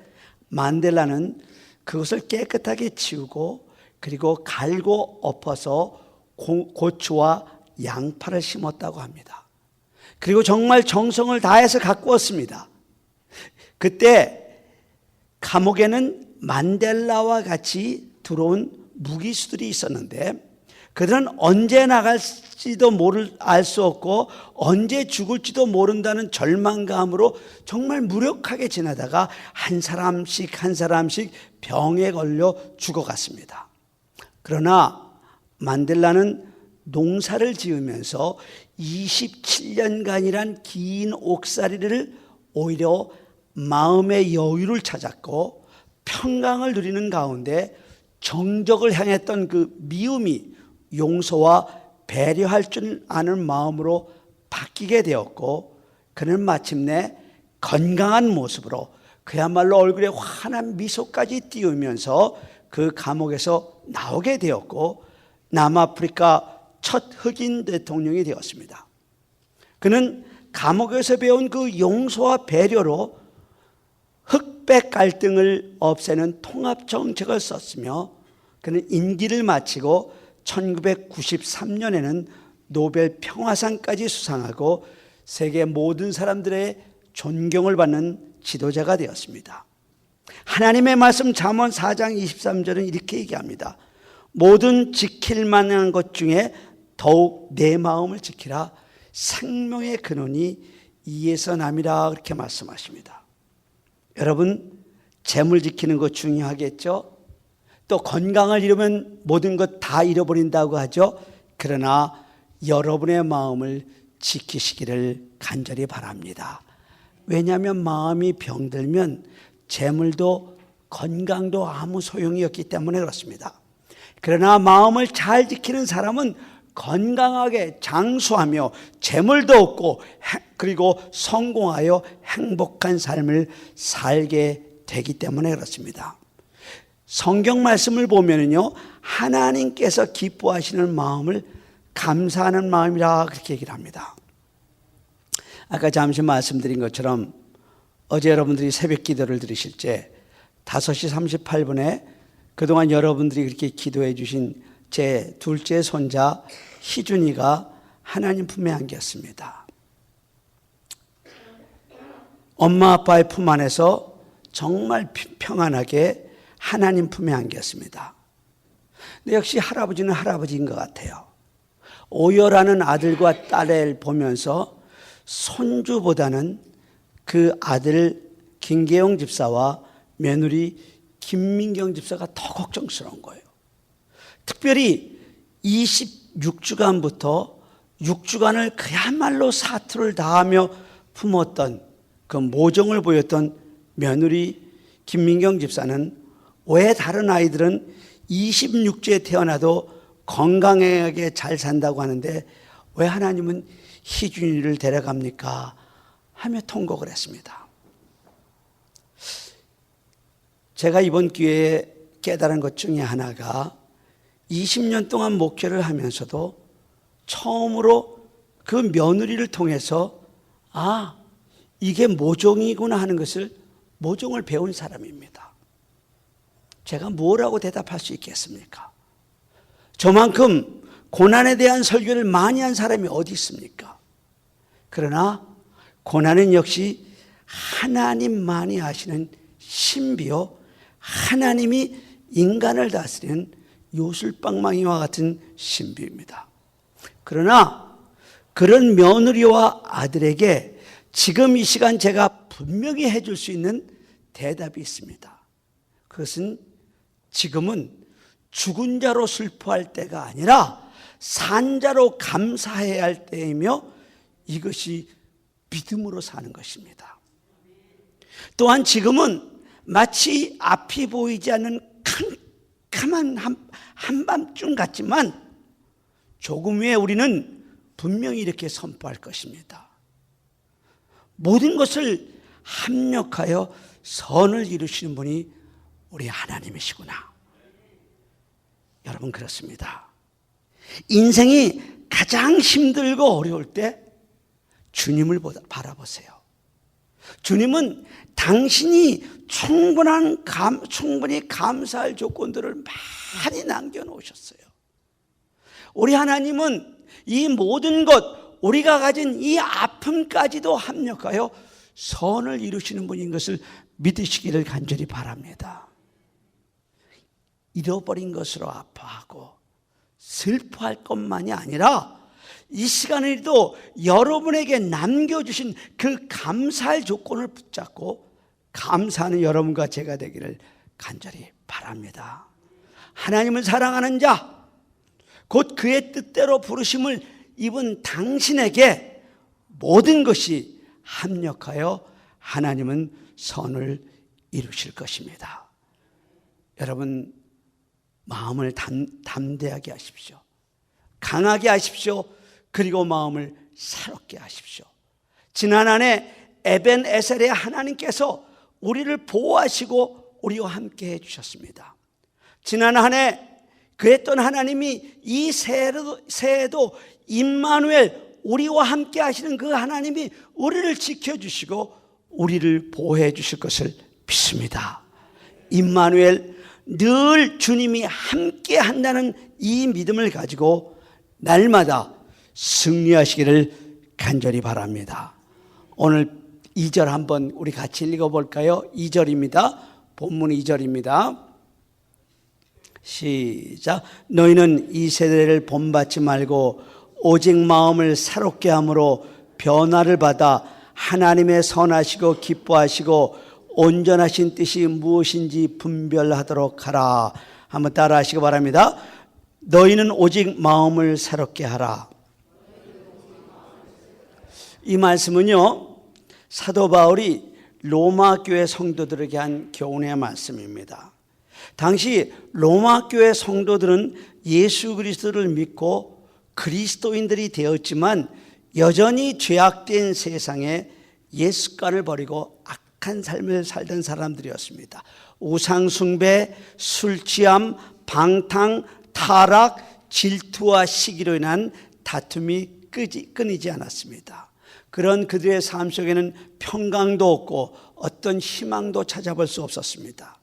만델라는 그것을 깨끗하게 치우고 그리고 갈고 엎어서 고추와 양파를 심었다고 합니다. 그리고 정말 정성을 다해서 가꾸었습니다. 그때 감옥에는 만델라와 같이 들어온 무기수들이 있었는데 그들은 언제 나갈지도 알 수 없고 언제 죽을지도 모른다는 절망감으로 정말 무력하게 지나다가 한 사람씩 병에 걸려 죽어갔습니다. 그러나 만델라는 농사를 지으면서 27년간이란 긴 옥살이를 오히려 마음의 여유를 찾았고 평강을 누리는 가운데 정적을 향했던 그 미움이 용서와 배려할 줄 아는 마음으로 바뀌게 되었고 그는 마침내 건강한 모습으로 그야말로 얼굴에 환한 미소까지 띄우면서 그 감옥에서 나오게 되었고 남아프리카 첫 흑인 대통령이 되었습니다. 그는 감옥에서 배운 그 용서와 배려로 흑백 갈등을 없애는 통합정책을 썼으며 그는 임기를 마치고 1993년에는 노벨 평화상까지 수상하고 세계 모든 사람들의 존경을 받는 지도자가 되었습니다. 하나님의 말씀 잠언 4장 23절은 이렇게 얘기합니다. 모든 지킬 만한 것 중에 더욱 내 마음을 지키라. 생명의 근원이 이에서 남이라 그렇게 말씀하십니다. 여러분, 재물 지키는 것 중요하겠죠? 또 건강을 잃으면 모든 것 다 잃어버린다고 하죠. 그러나 여러분의 마음을 지키시기를 간절히 바랍니다. 왜냐하면 마음이 병들면 재물도 건강도 아무 소용이 없기 때문에 그렇습니다. 그러나 마음을 잘 지키는 사람은 건강하게 장수하며 재물도 얻고 그리고 성공하여 행복한 삶을 살게 되기 때문에 그렇습니다. 성경 말씀을 보면은요, 하나님께서 기뻐하시는 마음을 감사하는 마음이라 그렇게 얘기를 합니다. 아까 잠시 말씀드린 것처럼 어제 여러분들이 새벽 기도를 들으실 때 5시 38분에 그동안 여러분들이 그렇게 기도해 주신 제 둘째 손자 희준이가 하나님 품에 안겼습니다. 엄마 아빠의 품 안에서 정말 평안하게 하나님 품에 안겼습니다. 근데 역시 할아버지는 할아버지인 것 같아요. 오열하는 아들과 딸을 보면서 손주보다는 그 아들 김계영 집사와 며느리 김민경 집사가 더 걱정스러운 거예요. 특별히 26주간부터 6주간을 그야말로 사투를 다하며 품었던 그 모정을 보였던 며느리 김민경 집사는 왜 다른 아이들은 26주에 태어나도 건강하게 잘 산다고 하는데 왜 하나님은 희준이를 데려갑니까? 하며 통곡을 했습니다. 제가 이번 기회에 깨달은 것 중에 하나가 20년 동안 목회를 하면서도 처음으로 그 며느리를 통해서 이게 모종이구나 하는 것을 모종을 배운 사람입니다. 제가 뭐라고 대답할 수 있겠습니까? 저만큼 고난에 대한 설교를 많이 한 사람이 어디 있습니까? 그러나 고난은 역시 하나님만이 아시는 신비요, 하나님이 인간을 다스리는 요술방망이와 같은 신비입니다. 그러나 그런 며느리와 아들에게 지금 이 시간 제가 분명히 해줄 수 있는 대답이 있습니다. 그것은 지금은 죽은 자로 슬퍼할 때가 아니라 산 자로 감사해야 할 때이며 이것이 믿음으로 사는 것입니다. 또한 지금은 마치 앞이 보이지 않는 캄캄한 한밤중 같지만 조금 후에 우리는 분명히 이렇게 선포할 것입니다. 모든 것을 합력하여 선을 이루시는 분이 우리 하나님이시구나. 여러분 그렇습니다. 인생이 가장 힘들고 어려울 때 주님을 바라보세요. 주님은 당신이 충분히 감사할 조건들을 많이 남겨놓으셨어요. 우리 하나님은 이 모든 것, 우리가 가진 이 아픔까지도 합력하여 선을 이루시는 분인 것을 믿으시기를 간절히 바랍니다. 잃어버린 것으로 아파하고 슬퍼할 것만이 아니라 이 시간에도 여러분에게 남겨주신 그 감사할 조건을 붙잡고 감사하는 여러분과 제가 되기를 간절히 바랍니다. 하나님을 사랑하는 자, 곧 그의 뜻대로 부르심을 입은 당신에게 모든 것이 합력하여 하나님은 선을 이루실 것입니다. 여러분 마음을 담대하게 하십시오. 강하게 하십시오. 그리고 마음을 새롭게 하십시오. 지난 한 해 에벤에셀의 하나님께서 우리를 보호하시고 우리와 함께 해주셨습니다. 지난 한 해 그랬던 하나님이 이 새해에도 임마누엘 우리와 함께 하시는 그 하나님이 우리를 지켜주시고 우리를 보호해 주실 것을 믿습니다. 임마누엘 늘 주님이 함께 한다는 이 믿음을 가지고 날마다 승리하시기를 간절히 바랍니다. 오늘 2절 한번 우리 같이 읽어볼까요? 2절입니다. 본문 2절입니다. 시작. 너희는 이 세대를 본받지 말고 오직 마음을 새롭게 함으로 변화를 받아 하나님의 선하시고 기뻐하시고 온전하신 뜻이 무엇인지 분별하도록 하라. 한번 따라 하시기 바랍니다. 너희는 오직 마음을 새롭게 하라. 이 말씀은요, 사도 바울이 로마 교회 성도들에게 한 교훈의 말씀입니다. 당시 로마 교회 성도들은 예수 그리스도를 믿고 그리스도인들이 되었지만 여전히 죄악된 세상에 예습관을 버리고 악한 삶을 살던 사람들이었습니다. 우상숭배, 술취함, 방탕, 타락, 질투와 시기로 인한 다툼이 끊이지 않았습니다. 그런 그들의 삶 속에는 평강도 없고 어떤 희망도 찾아볼 수 없었습니다.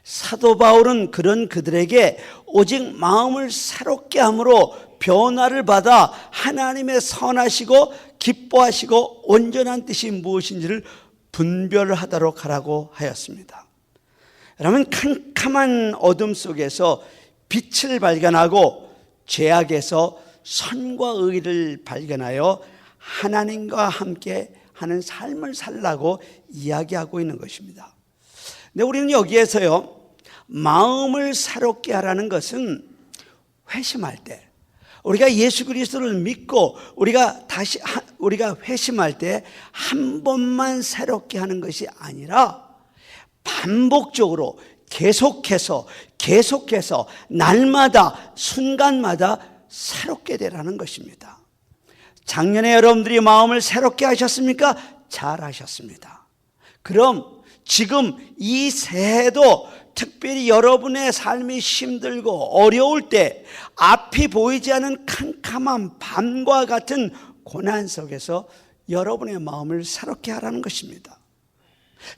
사도 바울은 그런 그들에게 오직 마음을 새롭게 함으로 변화를 받아 하나님의 선하시고 기뻐하시고 온전한 뜻이 무엇인지를 분별하도록 하라고 하였습니다. 여러분, 캄캄한 어둠 속에서 빛을 발견하고 죄악에서 선과 의를 발견하여 하나님과 함께 하는 삶을 살라고 이야기하고 있는 것입니다. 근데 우리는 여기에서요, 마음을 새롭게 하라는 것은 회심할 때, 우리가 예수 그리스도를 믿고 우리가 회심할 때 한 번만 새롭게 하는 것이 아니라 반복적으로 계속해서 계속해서 날마다 순간마다 새롭게 되라는 것입니다. 작년에 여러분들이 마음을 새롭게 하셨습니까? 잘 하셨습니다. 그럼 지금 이 새해도 특별히 여러분의 삶이 힘들고 어려울 때 앞이 보이지 않는 캄캄한 밤과 같은 고난 속에서 여러분의 마음을 새롭게 하라는 것입니다.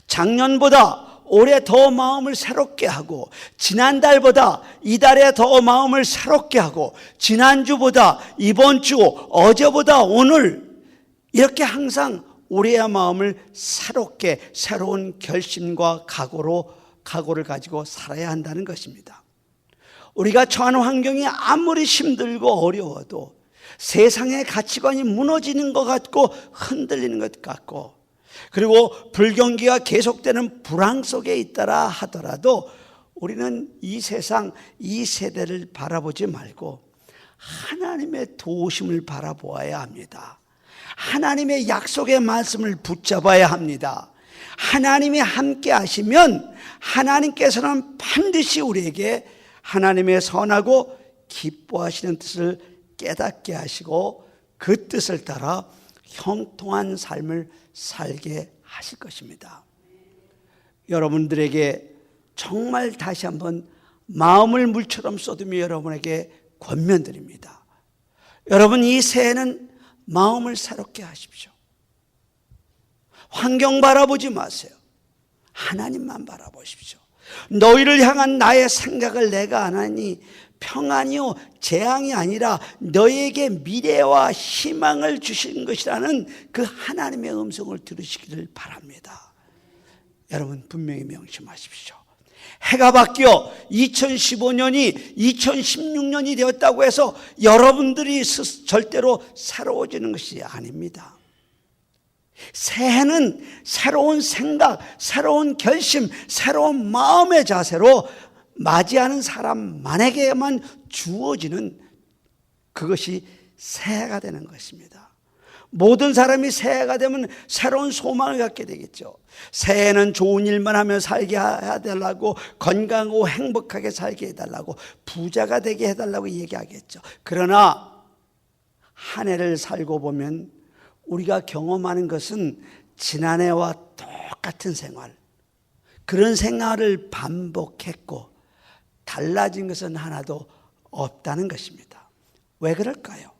작년보다 올해 더 마음을 새롭게 하고, 지난달보다 이달에 더 마음을 새롭게 하고, 지난주보다 이번 주, 어제보다 오늘, 이렇게 항상 우리의 마음을 새롭게, 새로운 결심과 각오를 가지고 살아야 한다는 것입니다. 우리가 처한 환경이 아무리 힘들고 어려워도 세상의 가치관이 무너지는 것 같고 흔들리는 것 같고, 그리고 불경기가 계속되는 불황 속에 있다라 하더라도 우리는 이 세상, 이 세대를 바라보지 말고 하나님의 도우심을 바라보아야 합니다. 하나님의 약속의 말씀을 붙잡아야 합니다. 하나님이 함께 하시면 하나님께서는 반드시 우리에게 하나님의 선하고 기뻐하시는 뜻을 깨닫게 하시고 그 뜻을 따라 형통한 삶을 살게 하실 것입니다. 여러분들에게 정말 다시 한번 마음을 물처럼 쏟으며 여러분에게 권면드립니다. 여러분, 이 새해는 마음을 새롭게 하십시오. 환경 바라보지 마세요. 하나님만 바라보십시오. 너희를 향한 나의 생각을 내가 안 하니 평안이요 재앙이 아니라 너희에게 미래와 희망을 주신 것이라는 그 하나님의 음성을 들으시기를 바랍니다. 여러분, 분명히 명심하십시오. 해가 바뀌어 2015년이 2016년이 되었다고 해서 여러분들이 절대로 새로워지는 것이 아닙니다. 새해는 새로운 생각, 새로운 결심, 새로운 마음의 자세로 맞이하는 사람만에게만 주어지는 그것이 새해가 되는 것입니다. 모든 사람이 새해가 되면 새로운 소망을 갖게 되겠죠. 새해는 좋은 일만 하며 살게 해달라고, 건강하고 행복하게 살게 해달라고, 부자가 되게 해달라고 얘기하겠죠. 그러나 한 해를 살고 보면 우리가 경험하는 것은 지난해와 똑같은 생활, 그런 생활을 반복했고 달라진 것은 하나도 없다는 것입니다. 왜 그럴까요?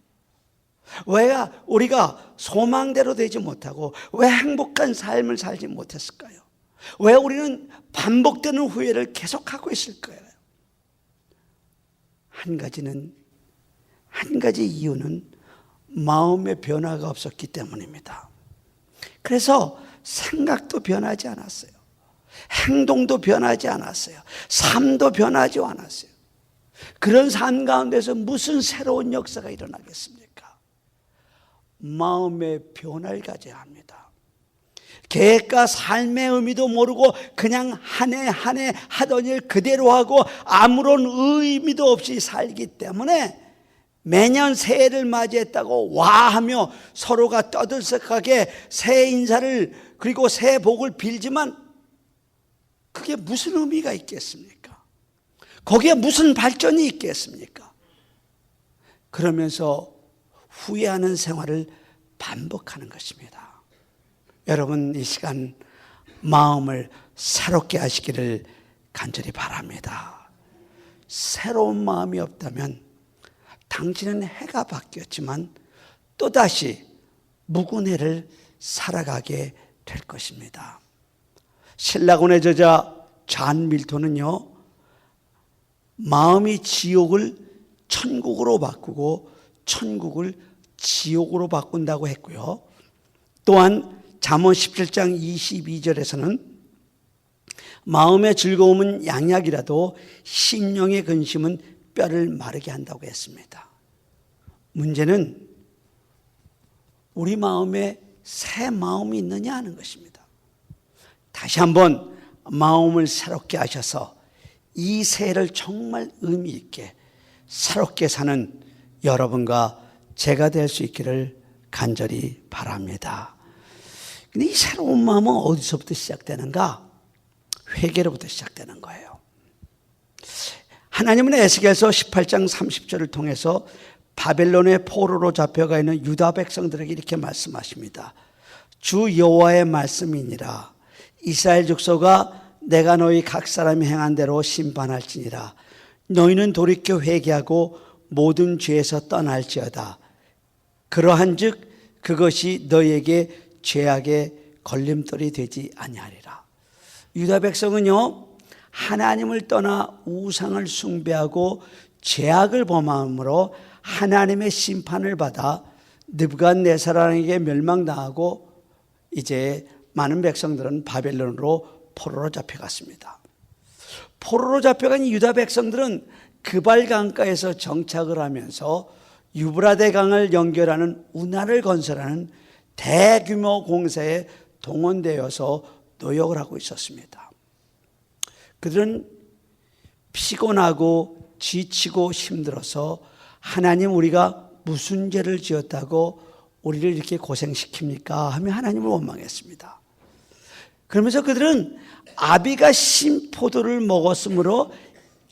왜 우리가 소망대로 되지 못하고 왜 행복한 삶을 살지 못했을까요? 왜 우리는 반복되는 후회를 계속하고 있을까요? 한 가지 이유는 마음의 변화가 없었기 때문입니다. 그래서 생각도 변하지 않았어요. 행동도 변하지 않았어요. 삶도 변하지 않았어요. 그런 삶 가운데서 무슨 새로운 역사가 일어나겠습니까? 마음의 변화를 가져야 합니다. 계획과 삶의 의미도 모르고 그냥 한 해 한 해 하던 일 그대로 하고 아무런 의미도 없이 살기 때문에 매년 새해를 맞이했다고 와하며 서로가 떠들썩하게 새해 인사를 그리고 새해 복을 빌지만 그게 무슨 의미가 있겠습니까? 거기에 무슨 발전이 있겠습니까? 그러면서 후회하는 생활을 반복하는 것입니다. 여러분, 이 시간 마음을 새롭게 하시기를 간절히 바랍니다. 새로운 마음이 없다면 당신은 해가 바뀌었지만 또다시 묵은 해를 살아가게 될 것입니다. 신라곤의 저자 존 밀턴은요, 마음이 지옥을 천국으로 바꾸고 천국을 지옥으로 바꾼다고 했고요. 또한 잠언 17장 22절에서는 마음의 즐거움은 양약이라도 심령의 근심은 뼈를 마르게 한다고 했습니다. 문제는 우리 마음에 새 마음이 있느냐 하는 것입니다. 다시 한번 마음을 새롭게 하셔서 이 새해를 정말 의미 있게 새롭게 사는 여러분과 제가 될 수 있기를 간절히 바랍니다. 근데 이 새로운 마음은 어디서부터 시작되는가? 회개로부터 시작되는 거예요. 하나님은 에스겔서 18장 30절을 통해서 바벨론의 포로로 잡혀가 있는 유다 백성들에게 이렇게 말씀하십니다. 주 여호와의 말씀이니라. 이스라엘 족속아, 내가 너희 각 사람이 행한 대로 심판할지니라. 너희는 돌이켜 회개하고 모든 죄에서 떠날지어다. 그러한즉 그것이 너희에게 죄악의 걸림돌이 되지 아니하리라. 유다 백성은요, 하나님을 떠나 우상을 숭배하고 죄악을 범함으로 하나님의 심판을 받아 느부갓네살에게 멸망당하고 이제 많은 백성들은 바벨론으로 포로로 잡혀갔습니다. 포로로 잡혀간 유다 백성들은 그발 강가에서 정착을 하면서 유브라데 강을 연결하는 운하를 건설하는 대규모 공사에 동원되어서 노역을 하고 있었습니다. 그들은 피곤하고 지치고 힘들어서 하나님, 우리가 무슨 죄를 지었다고 우리를 이렇게 고생시킵니까? 하며 하나님을 원망했습니다. 그러면서 그들은 아비가 신 포도를 먹었으므로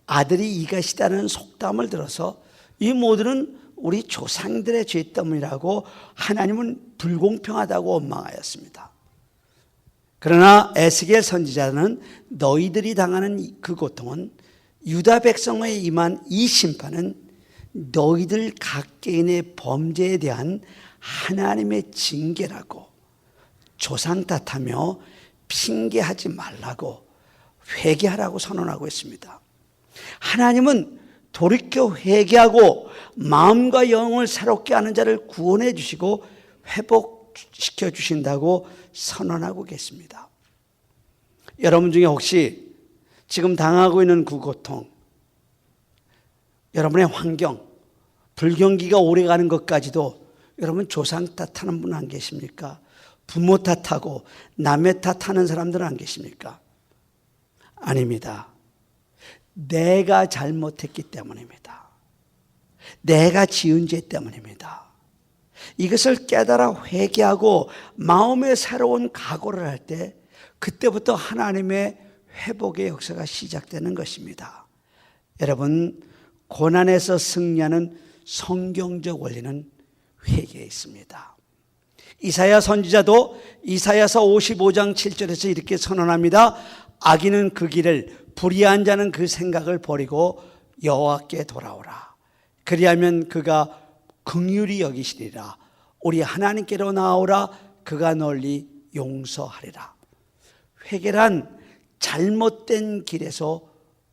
아들이 이것이다는 속담을 들어서 이 모두는 우리 조상들의 죄 때문이라고 하나님은 불공평하다고 원망하였습니다. 그러나 에스겔 선지자는 너희들이 당하는 그 고통은, 유다 백성에 임한 이 심판은 너희들 각개인의 범죄에 대한 하나님의 징계라고, 조상 탓하며 핑계하지 말라고, 회개하라고 선언하고 있습니다. 하나님은 돌이켜 회개하고 마음과 영을 새롭게 하는 자를 구원해 주시고 회복시켜 주신다고 선언하고 계십니다. 여러분 중에 혹시 지금 당하고 있는 그 고통, 여러분의 환경, 불경기가 오래가는 것까지도 여러분 조상 탓하는 분 안 계십니까? 부모 탓하고 남의 탓하는 사람들은 안 계십니까? 아닙니다. 내가 잘못했기 때문입니다. 내가 지은 죄 때문입니다. 이것을 깨달아 회개하고 마음의 새로운 각오를 할 때, 그때부터 하나님의 회복의 역사가 시작되는 것입니다. 여러분, 고난에서 승리하는 성경적 원리는 회개에 있습니다. 이사야 선지자도 이사야서 55장 7절에서 이렇게 선언합니다. 악인은 그 길을, 불의한 자는 그 생각을 버리고 여호와께 돌아오라. 그리하면 그가 긍휼히 여기시리라. 우리 하나님께로 나오라. 그가 널리 용서하리라. 회개란 잘못된 길에서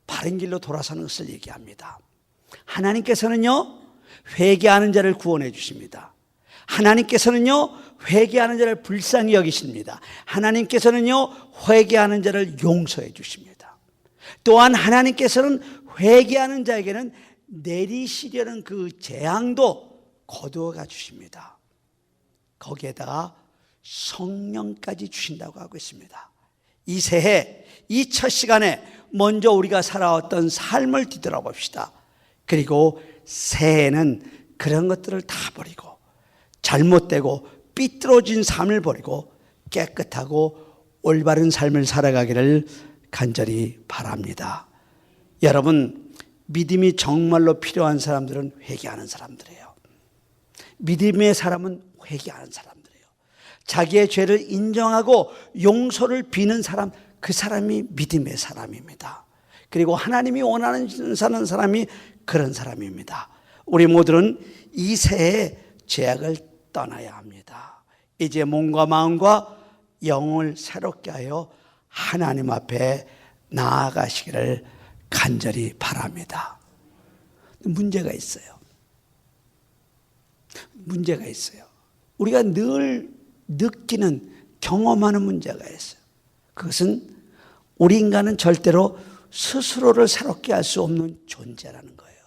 바른 길로 돌아서는 것을 얘기합니다. 하나님께서는요, 회개하는 자를 구원해 주십니다. 하나님께서는요, 회개하는 자를 불쌍히 여기십니다. 하나님께서는요, 회개하는 자를 용서해 주십니다. 또한 하나님께서는 회개하는 자에게는 내리시려는 그 재앙도 거두어가 주십니다. 거기에다가 성령까지 주신다고 하고 있습니다. 이 새해, 이 첫 시간에 먼저 우리가 살아왔던 삶을 뒤돌아봅시다. 그리고 새해에는 그런 것들을 다 버리고 잘못되고 삐뚤어진 삶을 버리고 깨끗하고 올바른 삶을 살아가기를 간절히 바랍니다. 여러분, 믿음이 정말로 필요한 사람들은 회개하는 사람들이에요. 믿음의 사람은 회개하는 사람들이에요. 자기의 죄를 인정하고 용서를 비는 사람, 그 사람이 믿음의 사람입니다. 그리고 하나님이 원하는 사람이 그런 사람입니다. 우리 모두는 이 새해 죄악을 떠나야 합니다. 이제 몸과 마음과 영을 새롭게 하여 하나님 앞에 나아가시기를 간절히 바랍니다. 문제가 있어요. 문제가 있어요. 우리가 늘 느끼는, 경험하는 문제가 있어요. 그것은 우리 인간은 절대로 스스로를 새롭게 할 수 없는 존재라는 거예요.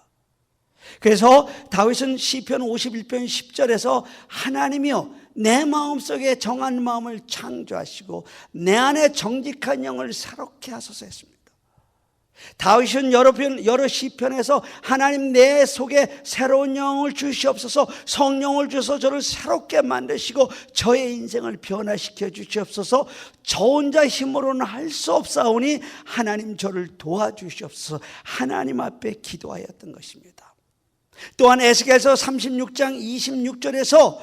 그래서 다윗은 시편 51편 10절에서 하나님이여, 내 마음속에 정한 마음을 창조하시고 내 안에 정직한 영을 새롭게 하소서 했습니다. 다윗은 여러 시편에서 하나님 내 속에 새로운 영을 주시옵소서, 성령을 주셔서 저를 새롭게 만드시고 저의 인생을 변화시켜 주시옵소서, 저 혼자 힘으로는 할 수 없사오니 하나님 저를 도와주시옵소서 하나님 앞에 기도하였던 것입니다. 또한 에스겔서 36장 26절에서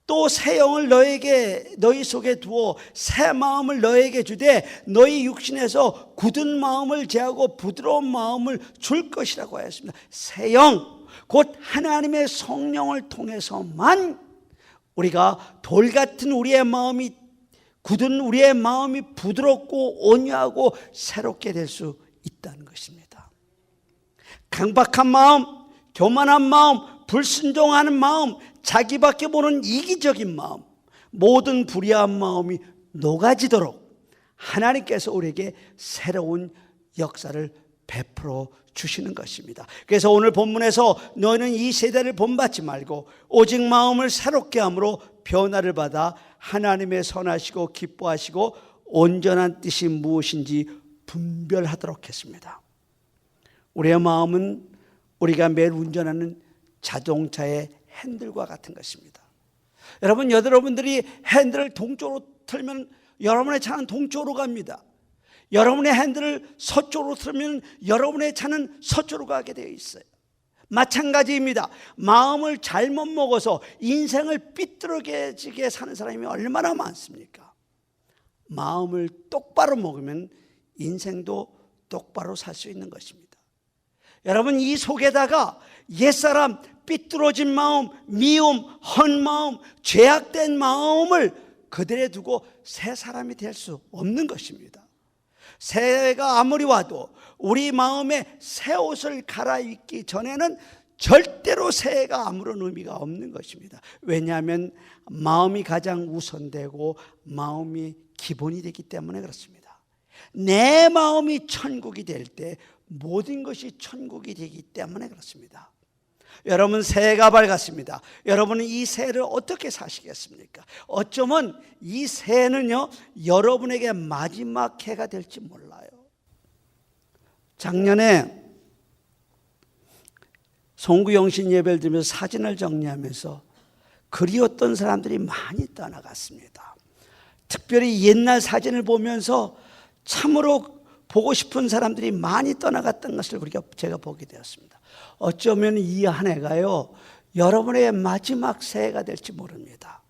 또 새 영을 너희 속에 두어 새 마음을 너에게 주되 너희 육신에서 굳은 마음을 제하고 부드러운 마음을 줄 것이라고 하였습니다. 새 영, 곧 하나님의 성령을 통해서만 우리가 돌 같은 우리의 마음이, 굳은 우리의 마음이 부드럽고 온유하고 새롭게 될 수 있다는 것입니다. 강박한 마음, 교만한 마음, 불순종하는 마음, 자기밖에 보는 이기적인 마음, 모든 불의한 마음이 녹아지도록 하나님께서 우리에게 새로운 역사를 베풀어 주시는 것입니다. 그래서 오늘 본문에서 너희는 이 세대를 본받지 말고 오직 마음을 새롭게 함으로 변화를 받아 하나님의 선하시고 기뻐하시고 온전한 뜻이 무엇인지 분별하도록 했습니다. 우리의 마음은 우리가 매일 운전하는 자동차의 핸들과 같은 것입니다. 여러분들이 핸들을 동쪽으로 틀면 여러분의 차는 동쪽으로 갑니다. 여러분의 핸들을 서쪽으로 틀면 여러분의 차는 서쪽으로 가게 되어 있어요. 마찬가지입니다. 마음을 잘못 먹어서 인생을 삐뚤어지게 사는 사람이 얼마나 많습니까? 마음을 똑바로 먹으면 인생도 똑바로 살 수 있는 것입니다. 여러분, 이 속에다가 옛사람, 삐뚤어진 마음, 미움, 헛 마음, 죄악된 마음을 그대로 두고 새 사람이 될 수 없는 것입니다. 새해가 아무리 와도 우리 마음에 새 옷을 갈아입기 전에는 절대로 새해가 아무런 의미가 없는 것입니다. 왜냐하면 마음이 가장 우선되고 마음이 기본이 되기 때문에 그렇습니다. 내 마음이 천국이 될 때 모든 것이 천국이 되기 때문에 그렇습니다. 여러분, 새해가 밝았습니다. 여러분은 이 새해를 어떻게 사시겠습니까? 어쩌면 이 새해는요, 여러분에게 마지막 해가 될지 몰라요. 작년에 송구영신 예배를 드리면서 사진을 정리하면서 그리웠던 사람들이 많이 떠나갔습니다. 특별히 옛날 사진을 보면서 참으로 보고 싶은 사람들이 많이 떠나갔던 것을 제가 보게 되었습니다. 어쩌면 이 한 해가요, 여러분의 마지막 새해가 될지 모릅니다.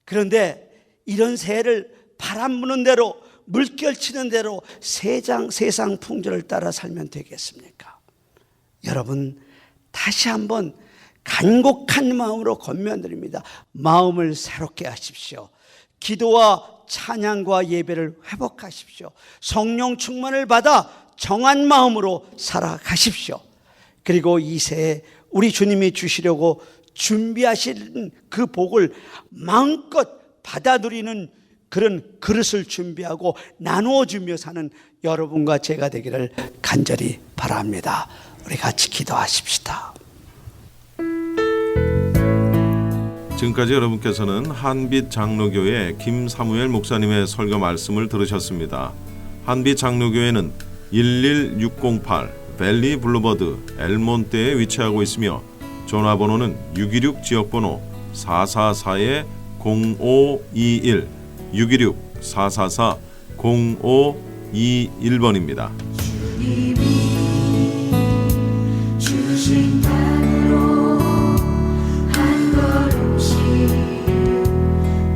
그런데 이런 새해를 바람 부는 대로, 물결 치는 대로 세상 풍조를 따라 살면 되겠습니까? 여러분, 다시 한번 간곡한 마음으로 권면드립니다. 마음을 새롭게 하십시오. 기도와 찬양과 예배를 회복하십시오. 성령 충만을 받아 정한 마음으로 살아가십시오. 그리고 이 새해 우리 주님이 주시려고 준비하신 그 복을 마음껏 받아들이는 그런 그릇을 준비하고 나누어 주며 사는 여러분과 제가 되기를 간절히 바랍니다. 우리 같이 기도하십시다. 지금까지 여러분께서는 한빛 장로교회 김사무엘 목사님의 설교 말씀을 들으셨습니다. 한빛 장로교회는 11608 벨리 블루버드 엘몬테에 위치하고 있으며 전화번호는 626 지역번호 444-0521 626-444-0521번입니다. 주신 땅으로 한 걸음씩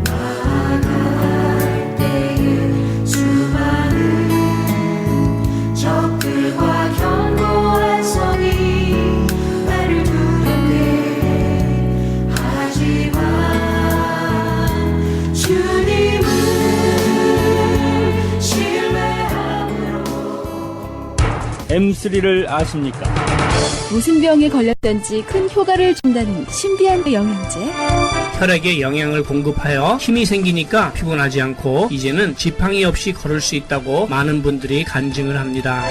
나아갈 때에 수많은 적들과 견고한 성이 나를 두렵게 하지만 주님을 신뢰함으로. M3를 아십니까? 무슨 병에 걸렸던지 큰 효과를 준다는 신비한 영양제. 혈액에 영양을 공급하여 힘이 생기니까 피곤하지 않고 이제는 지팡이 없이 걸을 수 있다고 많은 분들이 간증을 합니다.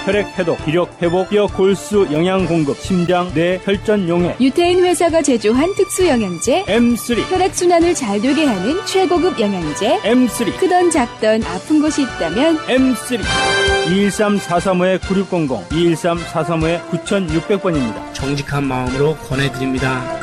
혈액 해독, 기력 회복, 뼈 골수 영양 공급, 심장, 뇌, 혈전 용해. 유태인 회사가 제조한 특수 영양제. M3. 혈액 순환을 잘 되게 하는 최고급 영양제. M3. 크던 작던 아픈 곳이 있다면 M3. 213-435-9600, 213-435-9600번입니다. 정직한 마음으로 권해드립니다.